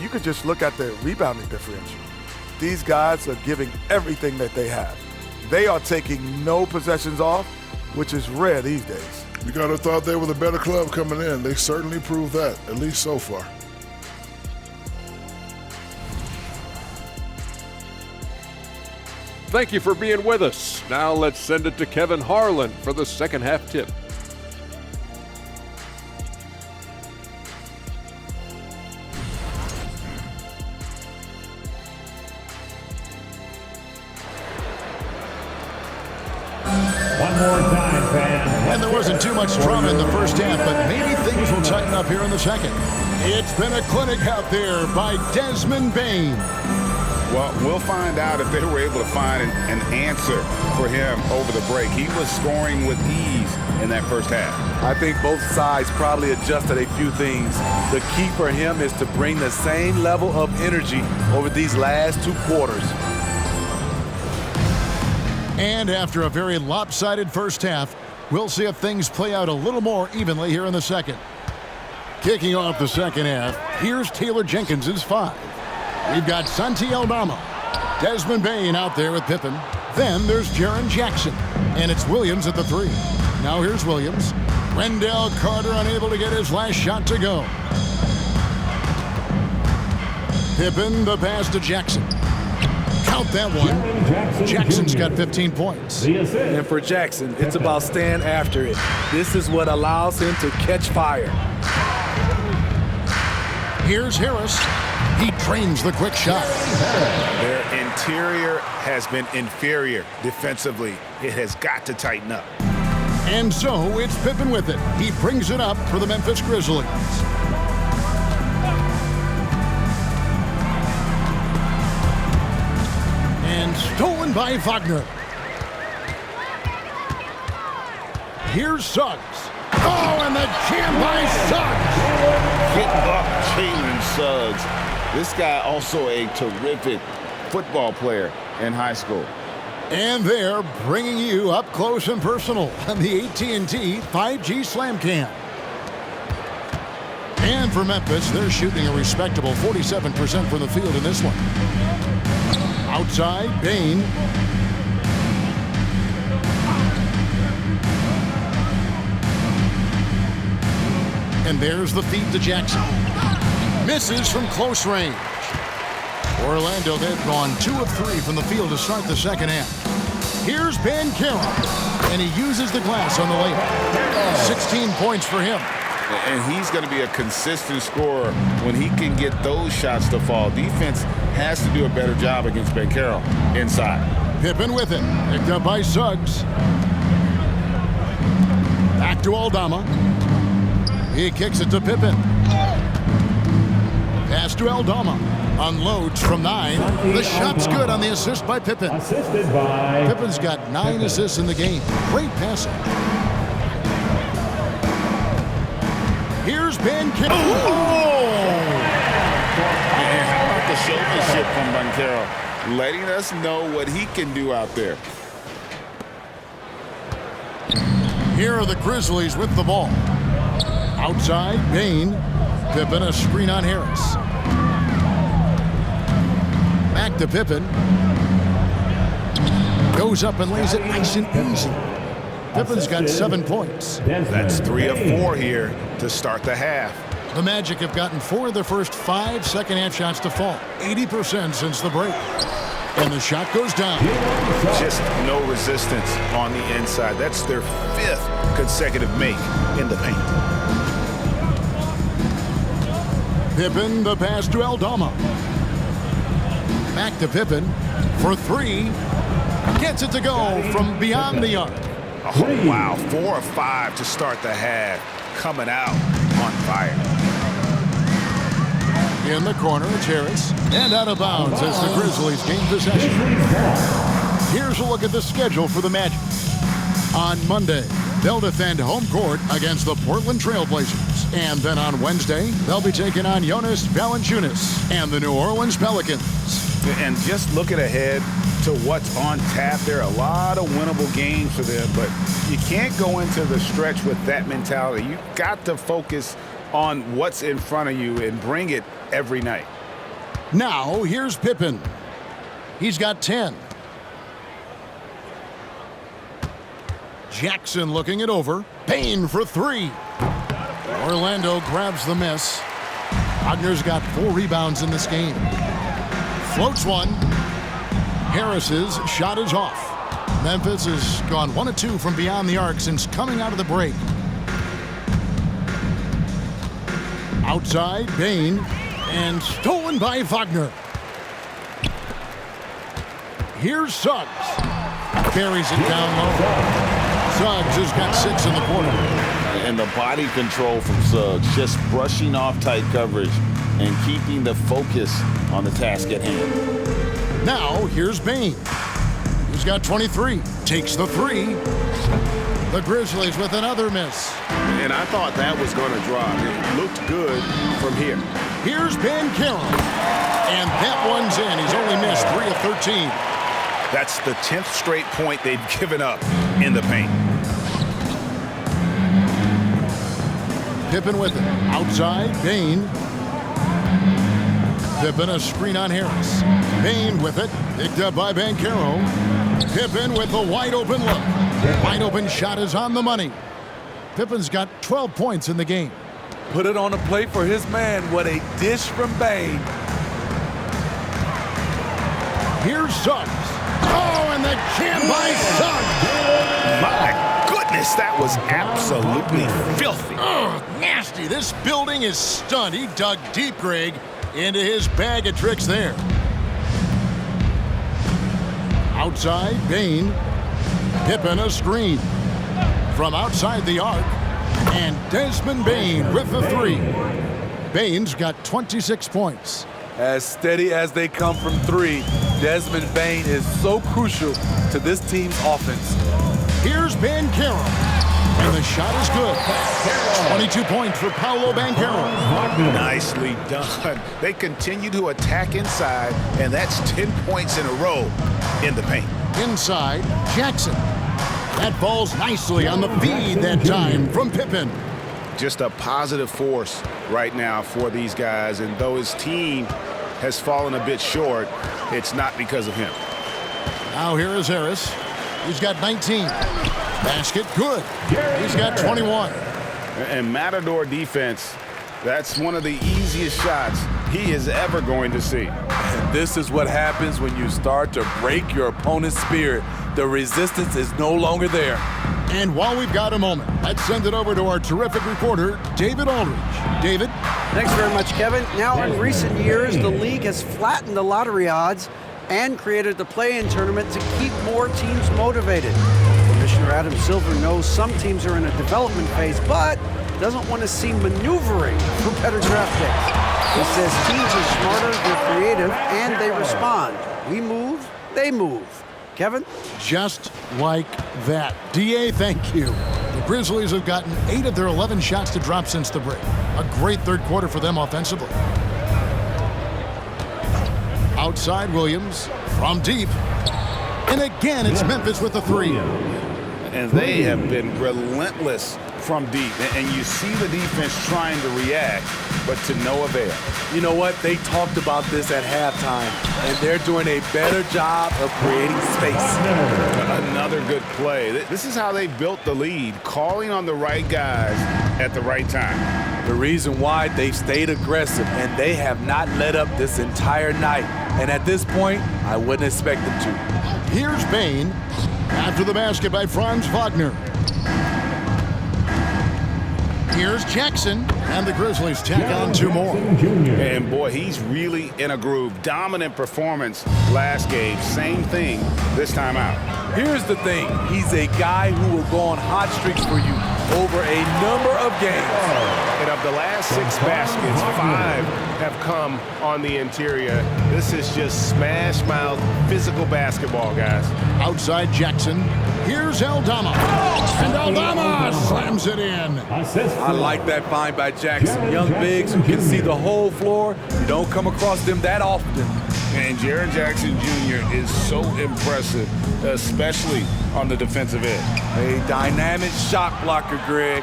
You could just look at the rebounding differential. These guys are giving everything that they have. They are taking no possessions off, which is rare these days. You gotta have thought they were the better club coming in. They certainly proved that, at least so far. Thank you for being with us. Now let's send it to Kevin Harlan for the second half tip. And there wasn't wasn't too much drama in the first half, but maybe things will tighten up here in the second. It's been a clinic out there by Desmond Bane. Well, we'll find out if they were able to find an answer for him over the break. He was scoring with ease in that first half. I think both sides probably adjusted a few things. The key for him is to bring the same level of energy over these last 2 quarters. And after a very lopsided first half, we'll see if things play out a little more evenly here in the second. Kicking off the second half, here's Taylor Jenkins's 5. We've got Santi Aldama, Desmond Bane out there with Pippen. Then there's Jaren Jackson, and it's Williams at the 3. Now here's Williams. Wendell Carter unable to get his last shot to go. Pippen, the pass to Jackson. Count that one. Jackson's got 15 points. And for Jackson, it's about staying after it. This is what allows him to catch fire. Here's Harris. He trains the quick shot. Their interior has been inferior defensively. It has got to tighten up. And so it's Pippen with it. He brings it up for the Memphis Grizzlies. And stolen by Wagner. Here's Suggs. Oh, and the jam by Suggs. Getting up Jalen Suggs. This guy also a terrific football player in high school. And they're bringing you up close and personal on the AT&T 5G Slam Cam. And for Memphis, they're shooting a respectable 47% from the field in this one. Outside, Bane. And there's the feed to Jackson. Misses from close range. Orlando, they've gone 2 of 3 from the field to start the second half. Here's Ben Carroll, and he uses the glass on the layup. 16 points for him. And he's going to be a consistent scorer when he can get those shots to fall. Defense has to do a better job against Ben Carroll inside. Pippen with it. Picked up by Suggs. Back to Aldama. He kicks it to Pippen. Pass to Aldama. Unloads from 9. The shot's good on the assist by Pippen. Assisted by Pippen's got 9 assists in the game. Great passing. Here's Ben Carroll. And how about the showmanship from Ben Carroll? Letting us know what he can do out there. Here are the Grizzlies with the ball. Outside, Bane. Pippen, a screen on Harris. Back to Pippen. Goes up and lays it nice and easy. Pippen's got 7 points. That's 3 of 4 here to start the half. The Magic have gotten 4 of their first 5 second-half shots to fall. 80% since the break. And the shot goes down. Just no resistance on the inside. That's their 5th consecutive make in the paint. Pippen, the pass to Aldama. Back to Pippen for 3. Gets it to go from beyond the arc. Oh, wow. 4 of 5 to start the half. Coming out on fire. In the corner, it's Harris. And out of bounds as the Grizzlies gain possession. Here's a look at the schedule for the Magic. On Monday, they'll defend home court against the Portland Trail Blazers. And then on Wednesday, they'll be taking on Jonas Valanciunas and the New Orleans Pelicans. And just looking ahead to what's on tap, there are a lot of winnable games for them, but you can't go into the stretch with that mentality. You've got to focus on what's in front of you and bring it every night. Now, here's Pippen. He's got 10. Jackson looking it over. Bane for 3. Orlando grabs the miss. Wagner's got 4 rebounds in this game. Floats one. Harris's shot is off. Memphis has gone 1 of 2 from beyond the arc since coming out of the break. Outside, Bane, and stolen by Wagner. Here's Suggs. Buries it down low. Suggs has got 6 in the quarter. And the body control from Suggs, just brushing off tight coverage and keeping the focus on the task at hand. Now, here's Bain. He's got 23. Takes the 3. The Grizzlies with another miss. And I thought that was going to drop. It looked good from here. Here's Banchero. And that one's in. He's only missed 3 of 13. That's the 10th straight point they've given up in the paint. Pippen with it. Outside, Bain. Pippen a screen on Harris. Bain with it. Picked up by Banchero. Pippen with a wide open look. Wide open shot is on the money. Pippen's got 12 points in the game. Put it on a plate for his man. What a dish from Bain. Here's Suggs. Oh, and the jam by Suggs. My goodness, that was absolutely filthy. Oh, nasty. This building is stunned. He dug deep, Greg, into his bag of tricks there. Outside, Bain. Pippen a screen. From outside the arc. And Desmond Bain with the 3. Bain's got 26 points. As steady as they come from 3, Desmond Bain is so crucial to this team's offense. Here's Banchero. And the shot is good. 22 points for Paolo Banchero. Nicely done. They continue to attack inside, and that's 10 points in a row in the paint. Inside, Jackson. That falls nicely on the feed that time from Pippen. Just a positive force right now for these guys, and though his team has fallen a bit short, it's not because of him. Now here is Harris. He's got 19. Basket good. He's got 21. And Matador defense, that's one of the easiest shots he is ever going to see. And this is what happens when you start to break your opponent's spirit. The resistance is no longer there. And while we've got a moment, let's send it over to our terrific reporter, David Aldridge. David? Thanks very much, Kevin. Now, in recent years, the league has flattened the lottery odds and created the play-in tournament to keep more teams motivated. Commissioner Adam Silver knows some teams are in a development phase, but doesn't want to see maneuvering for better draft picks. He says teams are smarter, they're creative, and they respond. We move, they move. Kevin? Just like that. DA, thank you. The Grizzlies have gotten 8 of their 11 shots to drop since the break. A great third quarter for them offensively. Outside Williams from deep. And again, it's Memphis with the 3. And they have been relentless from deep. And you see the defense trying to react, but to no avail. You know what? They talked about this at halftime, and they're doing a better job of creating space. Another good play. This is how they built the lead, calling on the right guys at the right time. The reason why they've stayed aggressive, and they have not let up this entire night. And at this point, I wouldn't expect them to. Here's Bain after the basket by Franz Wagner. Here's Jackson, and the Grizzlies tack on 2 more. And boy, he's really in a groove. Dominant performance last game. Same thing this time out. Here's the thing. He's a guy who will go on hot streaks for you over a number of games. And of the last 6 baskets, 5 have come on the interior. This is just smash mouth physical basketball, guys. Outside Jackson. Here's Aldama. And Aldama slams it in. I like that find by Jackson. Young bigs who can see the whole floor. You don't come across them that often. And Jaren Jackson Jr. is so impressive, especially on the defensive end. A dynamic shot blocker, Greg.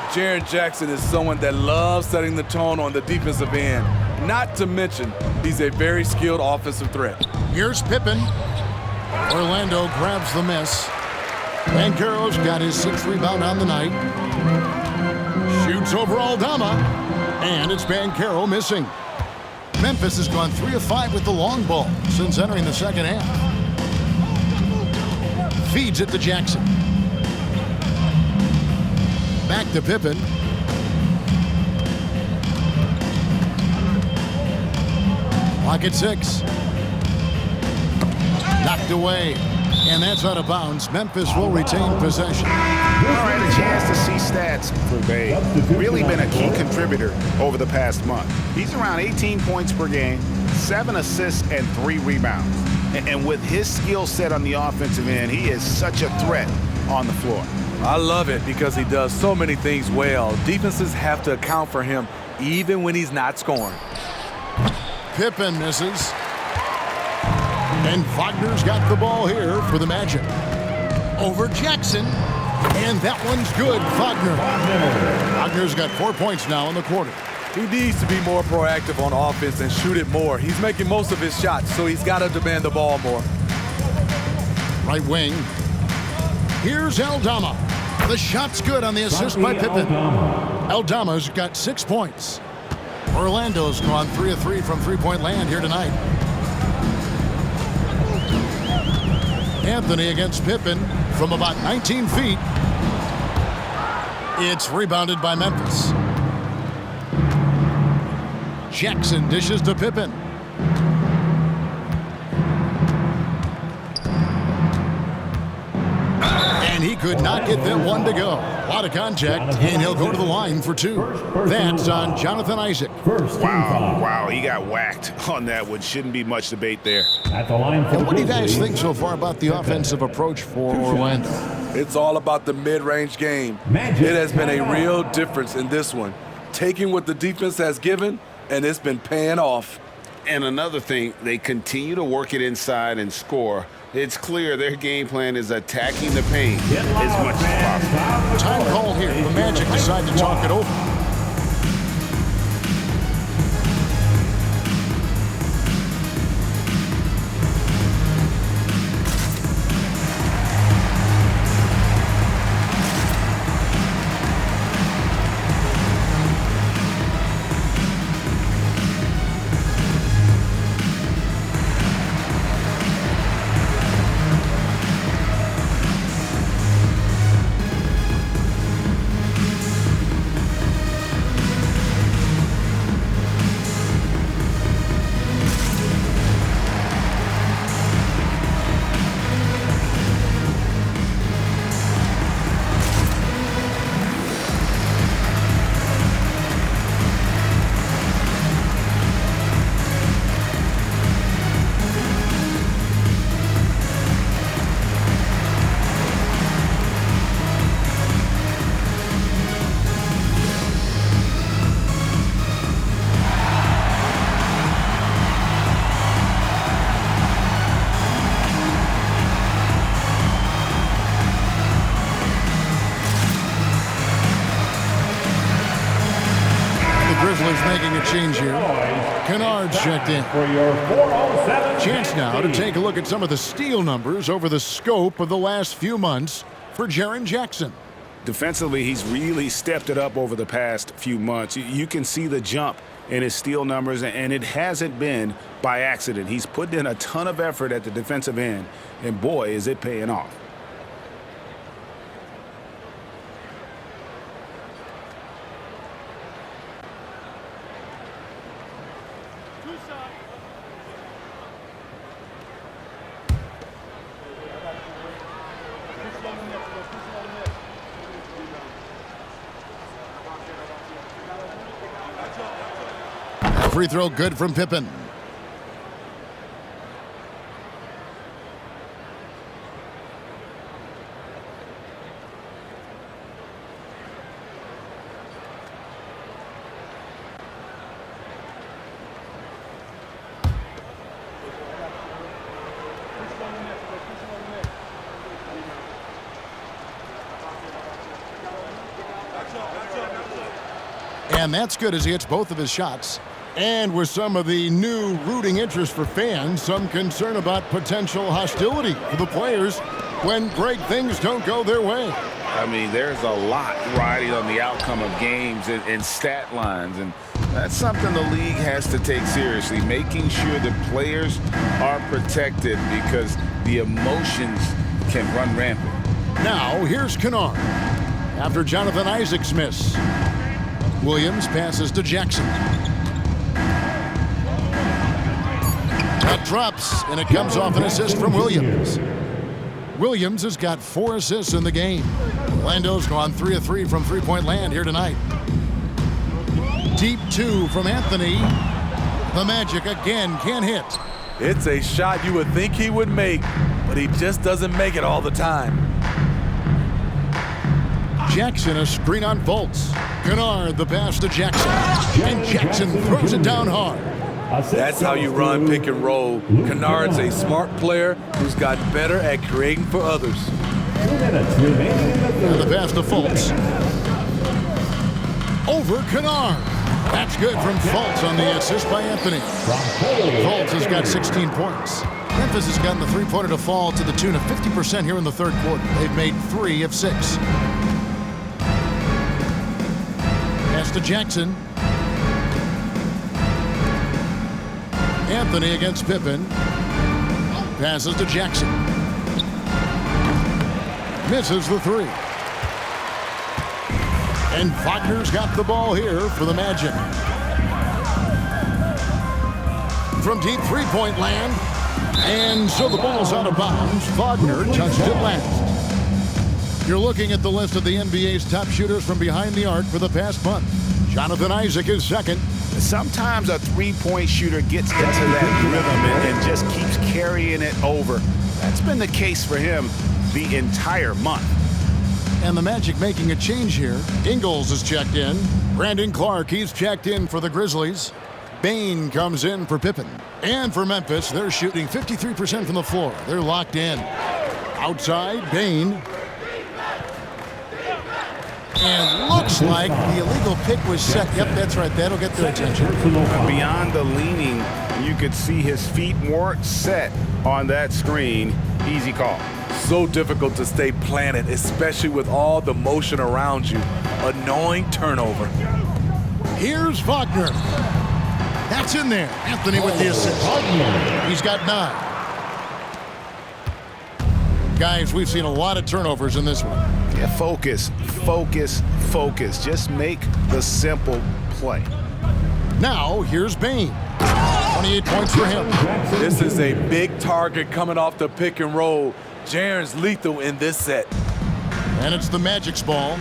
Jaren Jackson is someone that loves setting the tone on the defensive end. Not to mention, he's a very skilled offensive threat. Here's Pippen. Orlando grabs the miss. Banchero's got his 6th rebound on the night. Shoots over Aldama. And it's Banchero missing. Memphis has gone 3 of 5 with the long ball since entering the second half. Feeds it to Jackson. Back to Pippen. Pocket 6. Knocked away. And that's out of bounds. Memphis will retain possession. All right, a chance to see stats for Bay. Really been a key contributor over the past month. He's around 18 points per game, 7 assists, and 3 rebounds. And with his skill set on the offensive end, he is such a threat on the floor. I love it because he does so many things well. Defenses have to account for him even when he's not scoring. Pippen misses. And Wagner's got the ball here for the Magic. Over Jackson. And that one's good. Wagner's got 4 points now in the quarter. He needs to be more proactive on offense and shoot it more. He's making most of his shots, so he's got to demand the ball more. Right wing. Here's Aldama. The shot's good on the assist by Pippen. Aldama's got 6 points. Orlando's gone 3 of 3 from three-point land here tonight. Anthony against Pippen from about 19 feet. It's rebounded by Memphis. Jackson dishes to Pippen. And he could not get that one to go. A lot of contact, and he'll go to the line for 2. That's on Jonathan Isaac. Wow, he got whacked on that one. Shouldn't be much debate there. At the line for What do you guys think so far about the offensive approach for Orlando? It's all about the mid-range game. It has been a real difference in this one. Taking what the defense has given, and it's been paying off. And another thing, they continue to work it inside and score. It's clear their game plan is attacking the paint as much as possible. Time call here. The Magic decide to talk it over. Grizzlies making a change here. Kennard's checked in. For your 407. Chance now to take a look at some of the steal numbers over the scope of the last few months for Jaren Jackson. Defensively, he's really stepped it up over the past few months. You can see the jump in his steal numbers, and it hasn't been by accident. He's put in a ton of effort at the defensive end, and boy, is it paying off. Free throw good from Pippen. And that's good as he hits both of his shots. And with some of the new rooting interest for fans, some concern about potential hostility for the players when great things don't go their way. I mean, there's a lot riding on the outcome of games and stat lines, and that's something the league has to take seriously, making sure the players are protected because the emotions can run rampant. Now, here's Kennard. After Jonathan Isaac's miss, Williams passes to Jackson. That drops, and it comes off an assist from Williams. Williams has got 4 assists in the game. Orlando's gone 3 of 3 from three-point land here tonight. Deep 2 from Anthony. The Magic again can't hit. It's a shot you would think he would make, but he just doesn't make it all the time. Jackson, a screen on Fultz. Kennard, the pass to Jackson. And Jackson throws it down hard. That's how you run pick and roll. Kennard's a smart player who's gotten better at creating for others. And the pass to Fultz. Over Kennard. That's good from Fultz on the assist by Anthony. Fultz has got 16 points. Memphis has gotten the three-pointer to fall to the tune of 50% here in the third quarter. They've made 3 of 6. Pass to Jackson. Anthony against Pippen. Passes to Jackson. Misses the 3. And Wagner's got the ball here for the Magic. From deep three-point land. And so the ball's out of bounds. Wagner touched it last. You're looking at the list of the NBA's top shooters from behind the arc for the past month. Jonathan Isaac is second. Sometimes a three-point shooter gets into that rhythm and just keeps carrying it over. That's been the case for him the entire month. And the Magic making a change here. Ingles is checked in. Brandon Clark, he's checked in for the Grizzlies. Bane comes in for Pippen. And for Memphis, they're shooting 53% from the floor. They're locked in. Outside, Bane. And looks like the illegal pick was set. Yep, that's right. That'll get their attention. Beyond the leaning, you could see his feet weren't set on that screen. Easy call. So difficult to stay planted, especially with all the motion around you. Annoying turnover. Here's Wagner. That's in there. Anthony with the assist. He's got 9. Guys, we've seen a lot of turnovers in this one. Yeah, focus. Just make the simple play. Now, here's Bane. 28 points for him. This is a big target coming off the pick and roll. Jaren's lethal in this set. And it's the Magic's ball.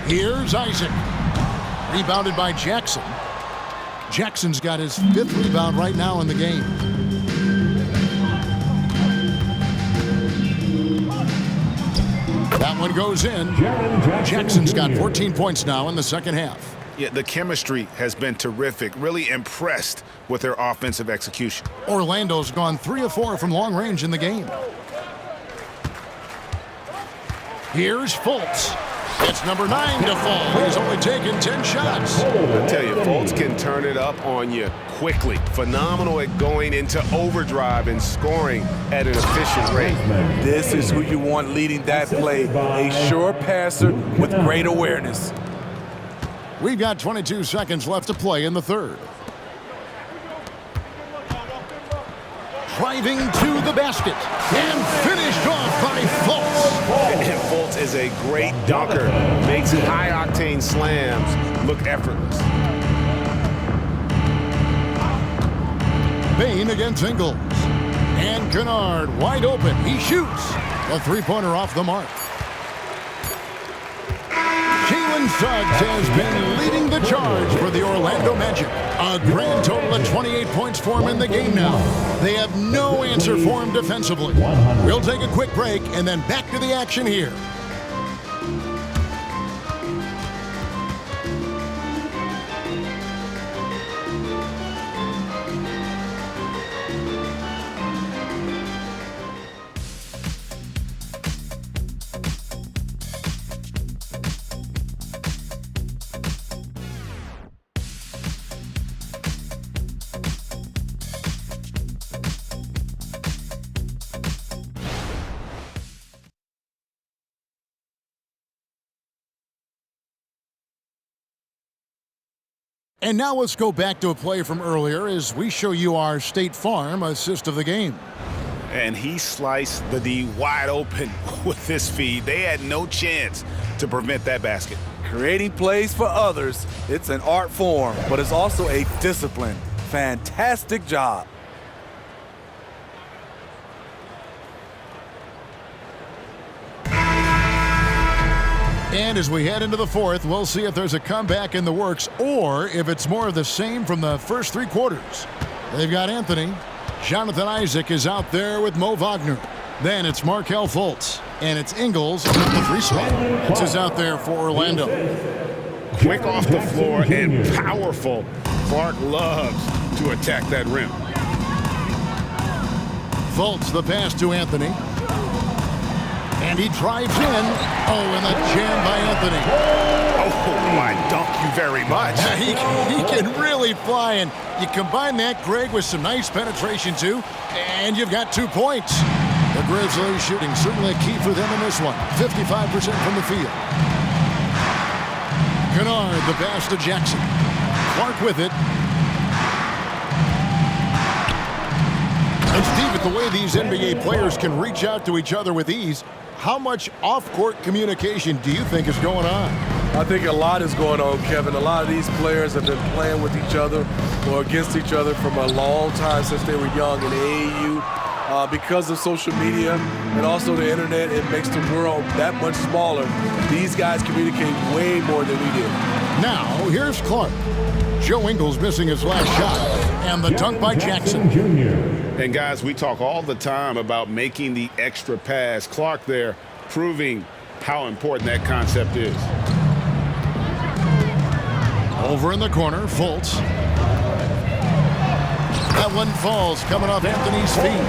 Here's Isaac. Rebounded by Jackson. Jackson's got his 5th rebound right now in the game. That one goes in. Jackson's got 14 points now in the second half. Yeah, the chemistry has been terrific. Really impressed with their offensive execution. Orlando's gone 3 of 4 from long range in the game. Here's Fultz. It's number 9 to fall. He's only taken 10 shots. I tell you, Fultz can turn it up on you quickly. Phenomenal at going into overdrive and scoring at an efficient rate. This is who you want leading that play. A sure passer with great awareness. We've got 22 seconds left to play in the third. Driving to the basket and finished off by Fultz. And Fultz is a great dunker. Makes high-octane slams look effortless. Bane against Ingles. And Kennard wide open. He shoots. A three-pointer off the mark. Jalen Suggs has been leading the charge for the Orlando Magic. A grand total of 28 points for him in the game now. They have no answer for him defensively. We'll take a quick break and then back to the action here. And now let's go back to a play from earlier as we show you our State Farm assist of the game. And he sliced the D wide open with this feed. They had no chance to prevent that basket. Creating plays for others, it's an art form, but it's also a discipline. Fantastic job. And as we head into the fourth, we'll see if there's a comeback in the works or if it's more of the same from the first three quarters. They've got Anthony. Jonathan Isaac is out there with Mo Wagner. Then it's Markelle Fultz. And it's Ingles at the 3 spot. This is out there for Orlando. Quick off the floor and powerful. Clark loves to attack that rim. Fultz, the pass to Anthony. And he drives in. Oh, and the jam by Anthony. Oh, my, dunk you very much. He can really fly, and you combine that, Greg, with some nice penetration, too, and you've got 2 points. The Grizzlies shooting certainly a key for them in this one. 55% from the field. Kennard, the pass to Jackson. Clark with it. And Steve, with the way these NBA players can reach out to each other with ease, how much off-court communication do you think is going on? I think a lot is going on, Kevin. A lot of these players have been playing with each other or against each other from a long time since they were young in the AAU. Because of social media and also the internet, it makes the world that much smaller. These guys communicate way more than we did. Now, here's Clark. Joe Ingles missing his last shot. And the dunk by Jackson. And guys, we talk all the time about making the extra pass. Clark there proving how important that concept is. Over in the corner, Fultz. That one falls coming off Anthony's feet.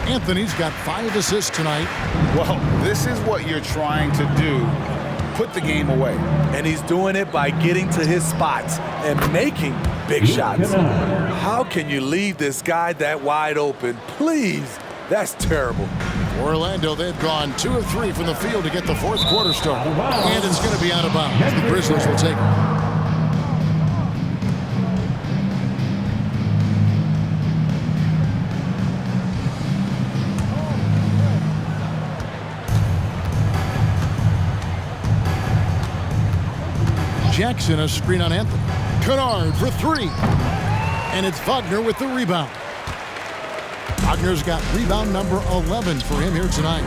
Anthony's got 5 assists tonight. Well, this is what you're trying to do. Put the game away. And he's doing it by getting to his spots and making big shots. How can you leave this guy that wide open? Please, that's terrible. Orlando, they've gone 2 of 3 from the field to get the fourth quarter started. And it's going to be out of bounds. The Grizzlies will take it. Jackson, a screen on Anthony. Kennard for 3. And it's Wagner with the rebound. Wagner's got rebound number 11 for him here tonight.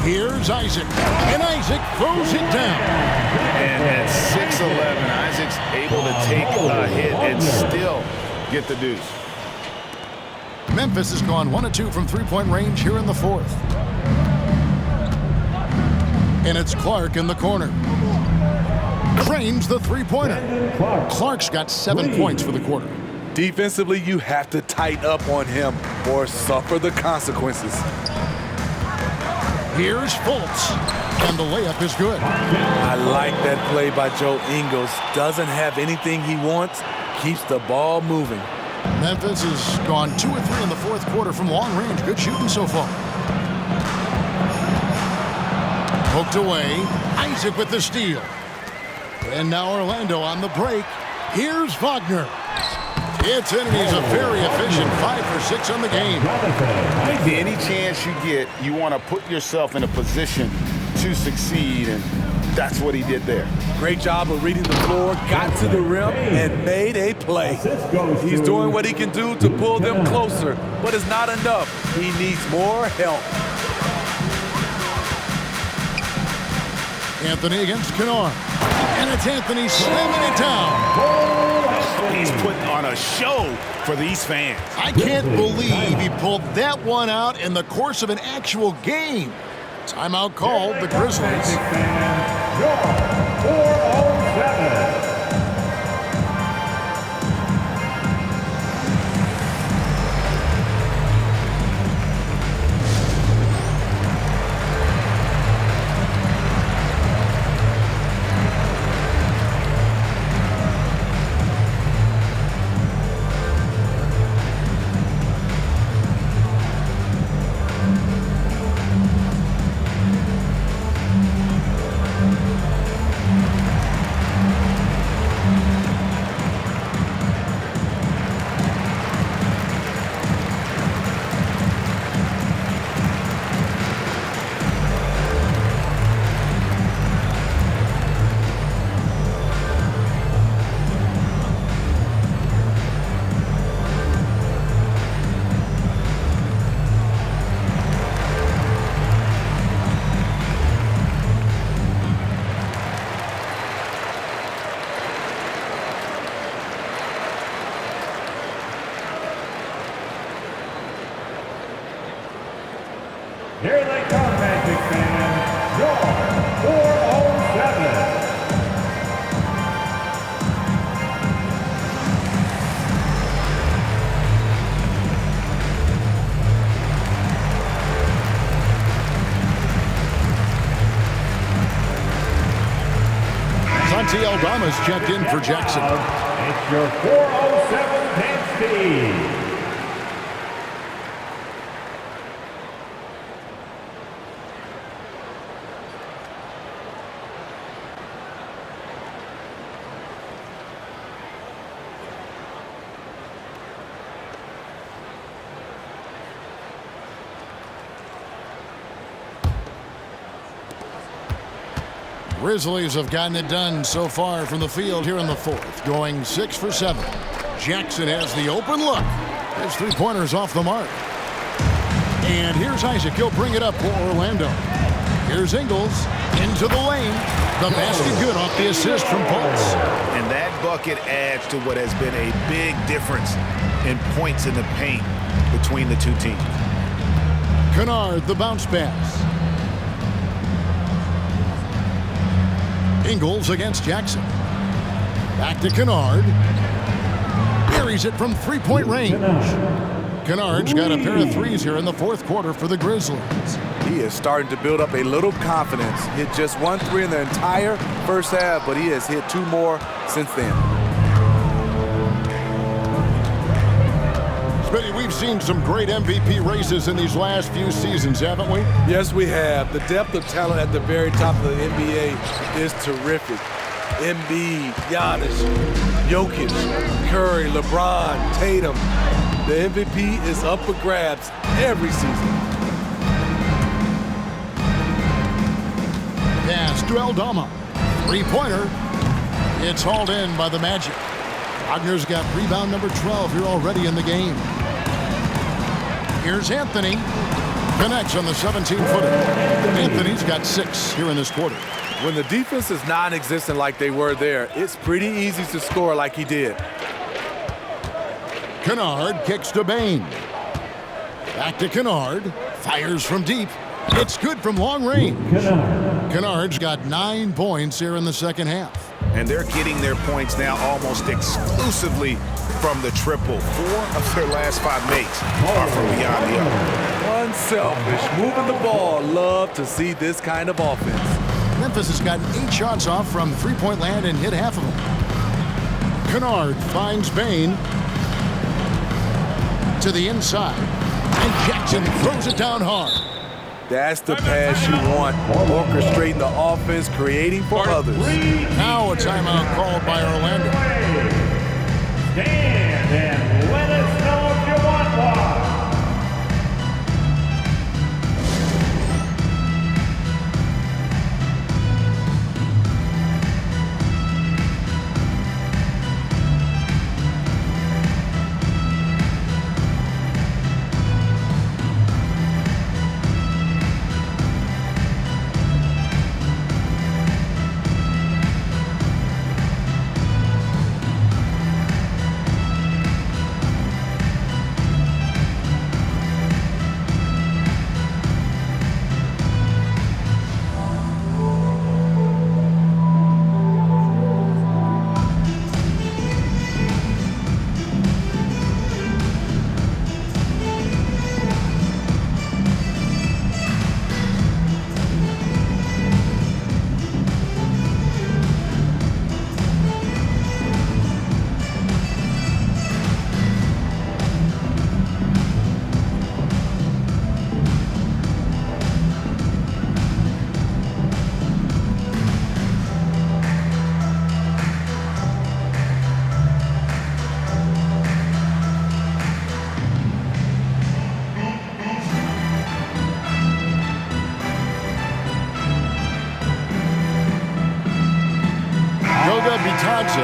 Here's Isaac. And Isaac throws it down. And at 6'11", Isaac's able to take a hit and still get the deuce. Memphis has gone 1 of 2 from three-point range here in the fourth. And it's Clark in the corner. Trains the three-pointer. Clark's got 7 points for the quarter. Defensively, you have to tighten up on him or suffer the consequences. Here's Fultz, and the layup is good. I like that play by Joe Ingles. Doesn't have anything he wants, keeps the ball moving. Memphis has gone 2 of 3 in the fourth quarter from long range. Good shooting so far. Poked away. Isaac with the steal. And now Orlando on the break. Here's Wagner. It's in, and he's a very efficient 5 for 6 on the game. Any chance you get, you want to put yourself in a position to succeed, and that's what he did there. Great job of reading the floor, got to the rim, and made a play. He's doing what he can do to pull them closer, but it's not enough. He needs more help. Anthony against Kennard. And it's Anthony slamming it down. He's putting on a show for these fans. I can't believe he pulled that one out in the course of an actual game. Timeout called, the Grizzlies. 407. Here they come, Magic fans. Your 407. Santi Aldama's checked in for Jackson. It's your 407 10 speed. Grizzlies have gotten it done so far from the field here in the fourth, going 6 for 7. Jackson has the open look. His three-pointer's off the mark. And here's Isaac. He'll bring it up for Orlando. Here's Ingles into the lane. The basket good off the assist from Fultz. And that bucket adds to what has been a big difference in points in the paint between the two teams. Kennard, the bounce pass. Ingles against Jackson. Back to Kennard. Buries it from three-point range. Kennard's got a pair of threes here in the fourth quarter for the Grizzlies. He is starting to build up a little confidence. Hit just 1 3 in the entire first half, but he has hit 2 more since then. Smitty, we've seen some great MVP races in these last few seasons, haven't we? Yes, we have. The depth of talent at the very top of the NBA is terrific. Embiid, Giannis, Jokic, Curry, LeBron, Tatum. The MVP is up for grabs every season. Pass to Aldama. Three-pointer. It's hauled in by the Magic. Wagner's got rebound number 12 here already in the game. Here's Anthony. Connects on the 17-footer. Anthony's got 6 here in this quarter. When the defense is non-existent like they were there, it's pretty easy to score like he did. Kennard kicks to Bain. Back to Kennard. Fires from deep. It's good from long range. Kennard's got 9 points here in the second half. And they're getting their points now almost exclusively from the triple. 4 of their last 5 makes are from beyond the arc. Unselfish, moving the ball. Love to see this kind of offense. Memphis has gotten 8 shots off from three-point land and hit half of them. Kennard finds Bain to the inside. And Jackson throws it down hard. That's the pass you want. Orchestrating the offense, creating for others. Now a timeout called by Orlando. Stand and let us know if you want one.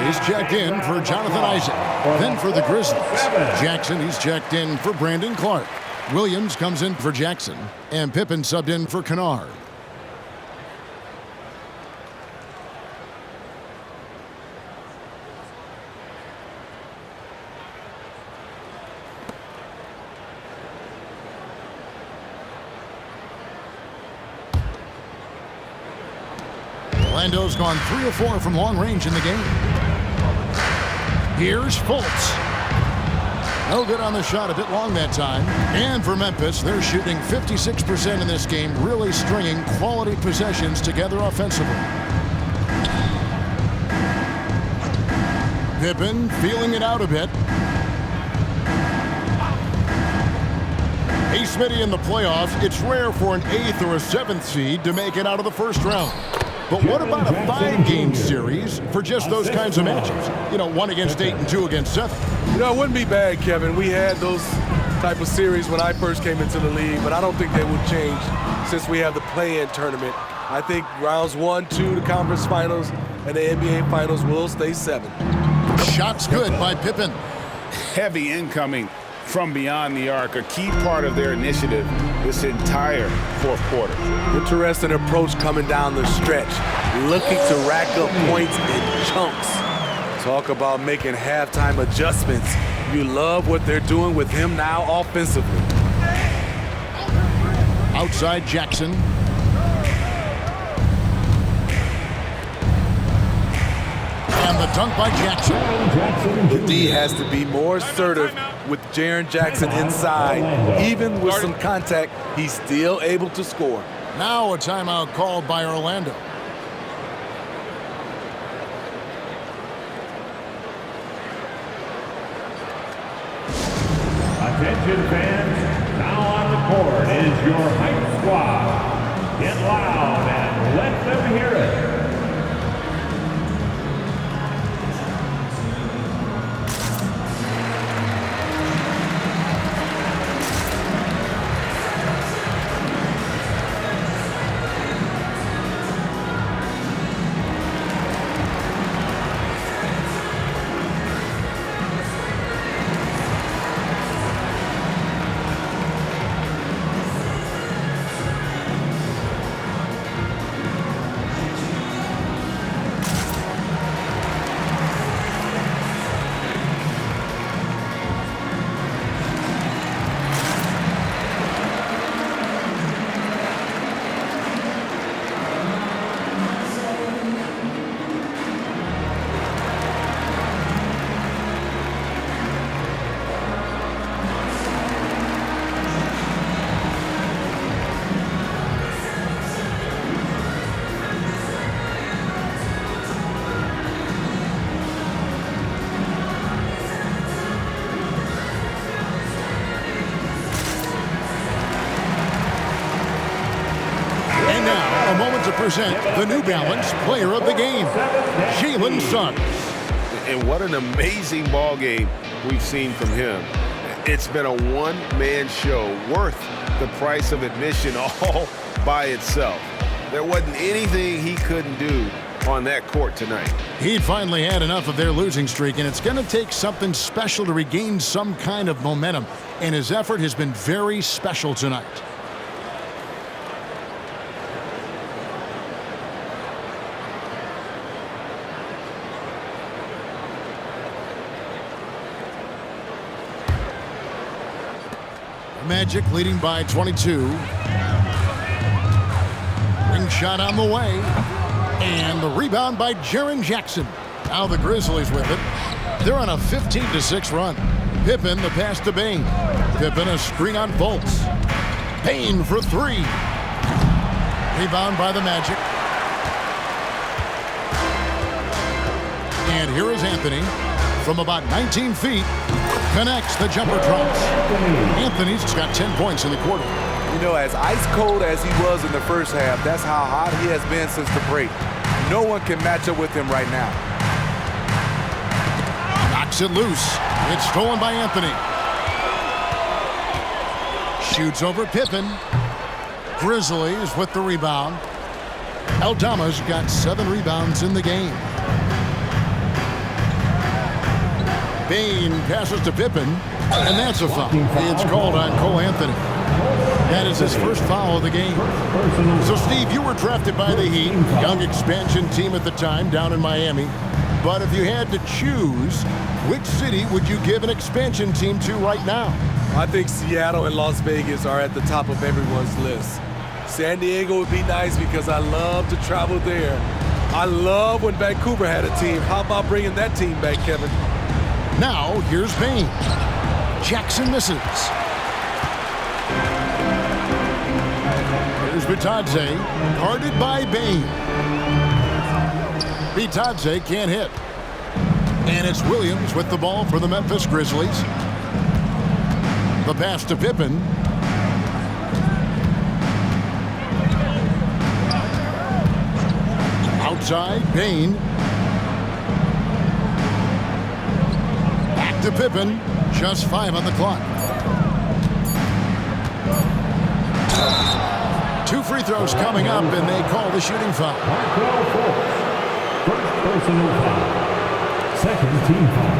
He's checked in for Jonathan Isaac. Then for the Grizzlies, Jackson, he's checked in for Brandon Clark. Williams comes in for Jackson. And Pippen subbed in for Kennard. Orlando's gone 3 of 4 from long range in the game. Here's Fultz. No good on the shot, a bit long that time. And for Memphis, they're shooting 56% in this game, really stringing quality possessions together offensively. Pippen feeling it out a bit. Hey, Smitty, in the playoffs, it's rare for an 8th or a 7th seed to make it out of the first round. But what about a 5-game series for just those kinds of matchups? You know, 1 against 8 and 2 against 7. You know, it wouldn't be bad, Kevin. We had those type of series when I first came into the league, but I don't think they would change since we have the play-in tournament. I think rounds 1, 2, the conference finals, and the NBA finals will stay 7. Shots good by Pippen. Heavy incoming from beyond the arc, a key part of their initiative this entire fourth quarter. Interesting approach coming down the stretch, looking to rack up points in chunks. Talk about making halftime adjustments. You love what they're doing with him now offensively. Outside Jackson. And the dunk by Jackson. The D has to be more assertive with Jaren Jackson inside. Even with some contact, he's still able to score. Now a timeout called by Orlando. Attention fans, now on the court is your hype squad. Get loud and let them hear it. Present the New Balance Player of the Game, Jalen Suggs. And what an amazing ball game we've seen from him. It's been a one-man show worth the price of admission all by itself. There wasn't anything he couldn't do on that court tonight. He'd finally had enough of their losing streak, and it's going to take something special to regain some kind of momentum, and his effort has been very special tonight. Magic leading by 22. Ring shot on the way. And the rebound by Jaren Jackson. Now the Grizzlies with it. They're on a 15-6 run. Pippen the pass to Bain. Pippen a screen on Fultz. Bain for 3. Rebound by the Magic. And here is Anthony from about 19 feet. Connects, the jumper drops. Anthony's got 10 points in the quarter. You know, as ice cold as he was in the first half, that's how hot he has been since the break. No one can match up with him right now. Knocks it loose. It's stolen by Anthony. Shoots over Pippen. Grizzlies with the rebound. Aldama's got 7 rebounds in the game. Bain passes to Pippen, and that's a foul. It's called on Cole Anthony. That is his first foul of the game. So, Steve, you were drafted by the Heat, young expansion team at the time down in Miami. But if you had to choose, which city would you give an expansion team to right now? I think Seattle and Las Vegas are at the top of everyone's list. San Diego would be nice because I love to travel there. I love when Vancouver had a team. How about bringing that team back, Kevin? Now, here's Bain. Jackson misses. Here's Bitadze, guarded by Bain. Bitadze can't hit. And it's Williams with the ball for the Memphis Grizzlies. The pass to Pippen. Outside, Bain. Back to Pippen. Just 5 on the clock. 2 free throws coming up, and they call the shooting foul. First personal foul. Second team foul.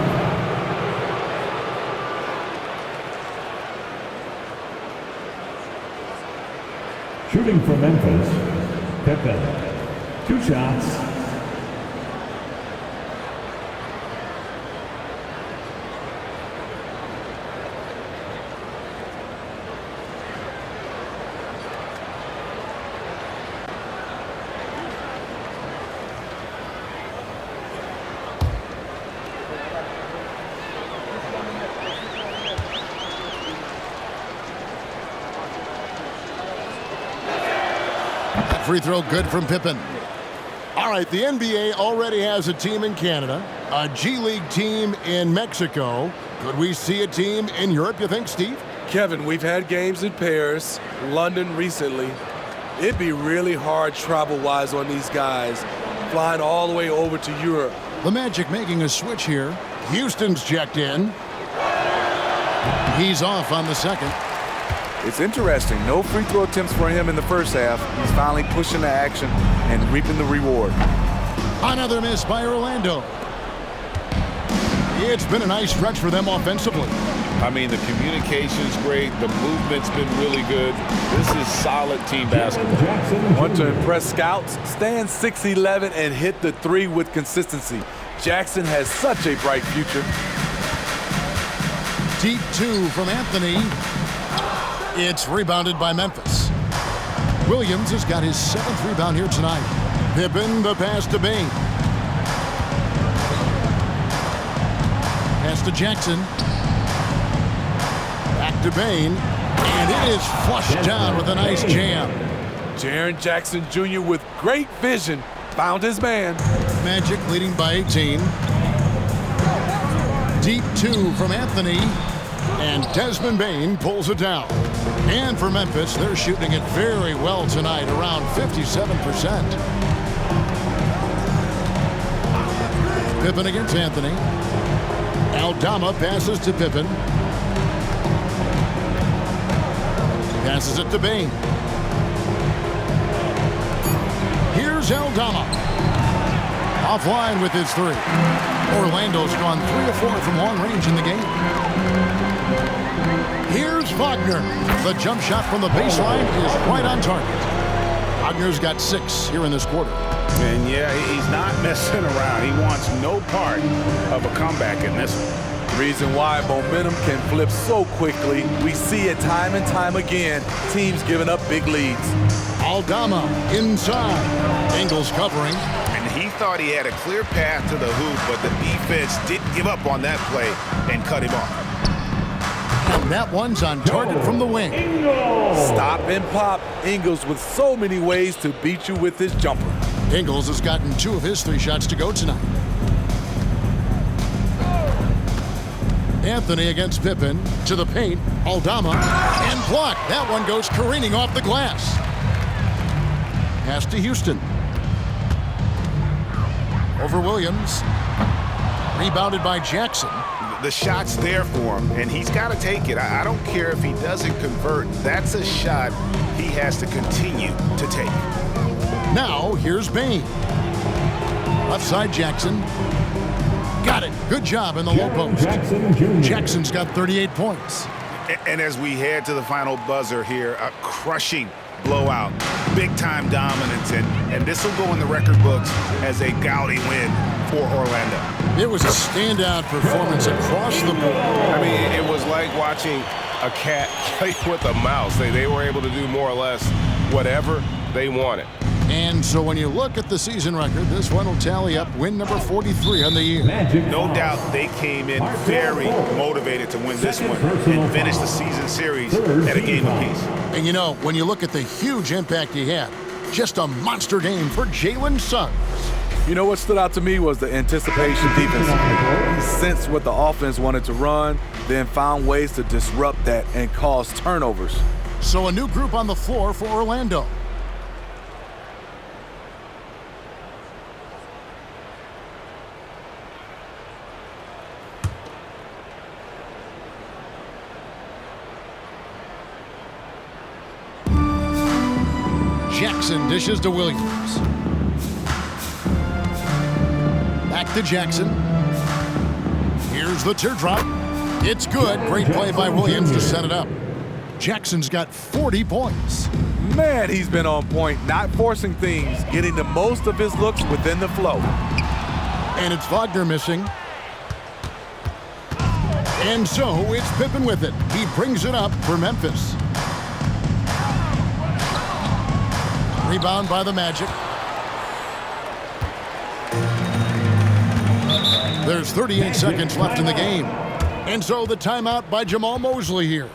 Shooting for Memphis, Pippen. 2 shots. Free throw good from Pippen. All right, the NBA already has a team in Canada, a G League team in Mexico. Could we see a team in Europe, you think, Steve? Kevin, we've had games in Paris, London recently. It'd be really hard travel-wise on these guys, flying all the way over to Europe. The Magic making a switch here. Houston's checked in. He's off on the second. It's interesting. No free throw attempts for him in the first half. He's finally pushing the action and reaping the reward. Another miss by Orlando. It's been a nice stretch for them offensively. I mean, the communication's great. The movement's been really good. This is solid team basketball. Want to impress scouts? Stand 6'11" and hit the 3 with consistency. Jackson has such a bright future. Deep 2 from Anthony. It's rebounded by Memphis. Williams has got his 7th rebound here tonight. Pippen, the pass to Bain. Pass to Jackson. Back to Bain. And it is flushed down with a nice jam. Jaren Jackson Jr. with great vision found his man. Magic leading by 18. Deep 2 from Anthony. And Desmond Bain pulls it down. And for Memphis, they're shooting it very well tonight, around 57%. Pippen against Anthony. Aldama passes to Pippen. Passes it to Bain. Here's Aldama. Offline with his 3. Orlando's gone 3 of 4 from long range in the game. Here's Wagner. The jump shot from the baseline is right on target. Wagner's got 6 here in this quarter. And yeah, he's not messing around. He wants no part of a comeback in this one. Reason why momentum can flip so quickly. We see it time and time again. Teams giving up big leads. Aldama inside. Ingles covering. And he thought he had a clear path to the hoop, but the defense didn't give up on that play and cut him off. And that one's on target from the wing. Stop and pop. Ingles with so many ways to beat you with his jumper. Ingles has gotten 2 of his 3 shots to go tonight. Anthony against Pippen. To the paint. Aldama. And blocked. That one goes careening off the glass. Pass to Houston. Over Williams. Rebounded by Jackson. The shot's there for him, and he's got to take it. I don't care if he doesn't convert. That's a shot he has to continue to take. Now, here's Bain. Left side, Jackson. Got it. Good job in the low post. Jackson's got 38 points. And as we head to the final buzzer here, a crushing blowout. Big-time dominance, and this will go in the record books as a gaudy win for Orlando. It was a standout performance across the board. I mean, it was like watching a cat play with a mouse. They were able to do more or less whatever they wanted. And so when you look at the season record, this one will tally up win number 43 on the year. No doubt they came in very motivated to win this one and finish the season series at a game apiece. And you know, when you look at the huge impact he had, just a monster game for Jalen Suggs. You know what stood out to me was the anticipation defense. He sensed what the offense wanted to run, then found ways to disrupt that and cause turnovers. So a new group on the floor for Orlando. Jackson dishes to Williams. Back to Jackson. Here's the teardrop. It's good. Great play by Williams to set it up. Jackson's got 40 points. Man, he's been on point, not forcing things, getting the most of his looks within the flow. And it's Wagner missing. And so it's Pippen with it. He brings it up for Memphis. Rebound by the Magic. There's 38 seconds left in the game. And so the timeout by Jamal Mosley here.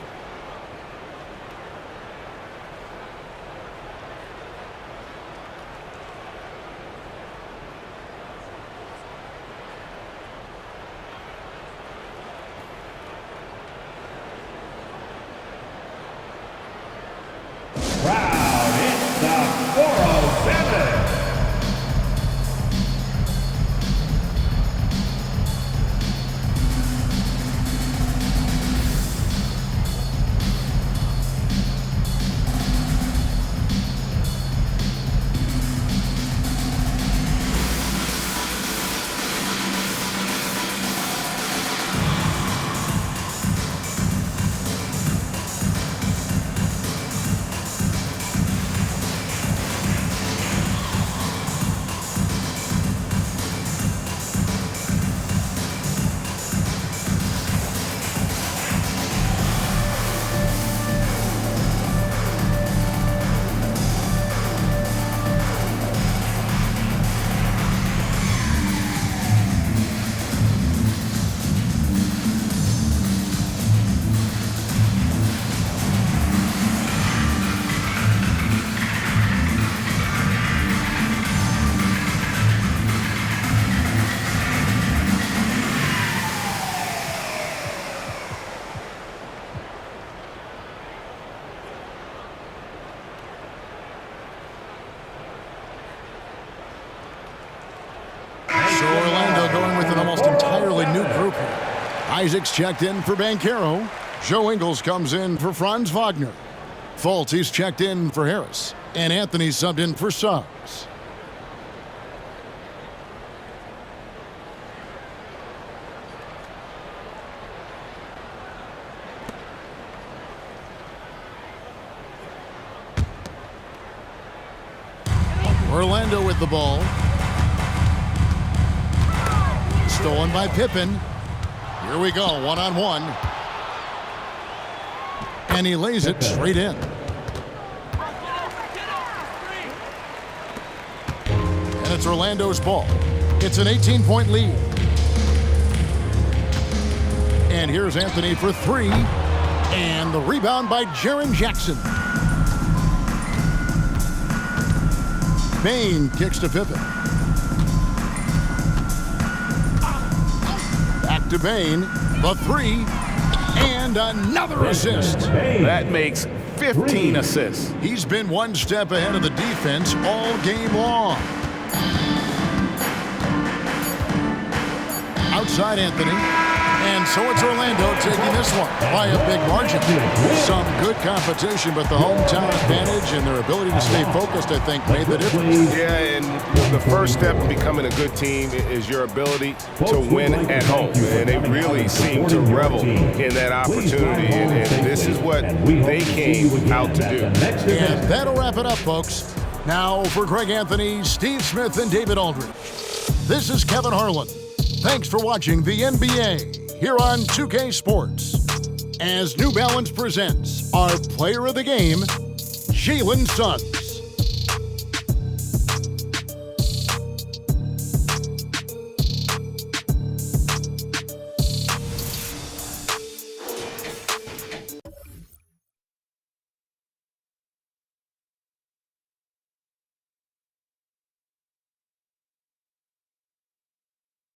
Isaac's checked in for Banchero. Joe Ingles comes in for Franz Wagner. Fultz checked in for Harris. And Anthony subbed in for Suggs. Orlando with the ball. Stolen by Pippen. Here we go, one-on-one. And he lays it straight in. And it's Orlando's ball. It's an 18-point lead. And here's Anthony for three. And the rebound by Jaren Jackson. Bain kicks to Pippen. Back to Bain, the three, and another assist. That makes 15 assists. He's been one step ahead of the defense all game long. Outside Anthony. And so it's Orlando taking this one by a big margin. Some good competition, but the hometown advantage and their ability to stay focused, I think, made the difference. Yeah, and the first step in becoming a good team is your ability to win at home. And they really seem to revel in that opportunity. And this is what they came out to do. And that'll wrap it up, folks. Now for Greg Anthony, Steve Smith, and David Aldridge. This is Kevin Harlan. Thanks for watching the NBA here on 2K Sports, as New Balance presents our player of the game, Jalen Suggs.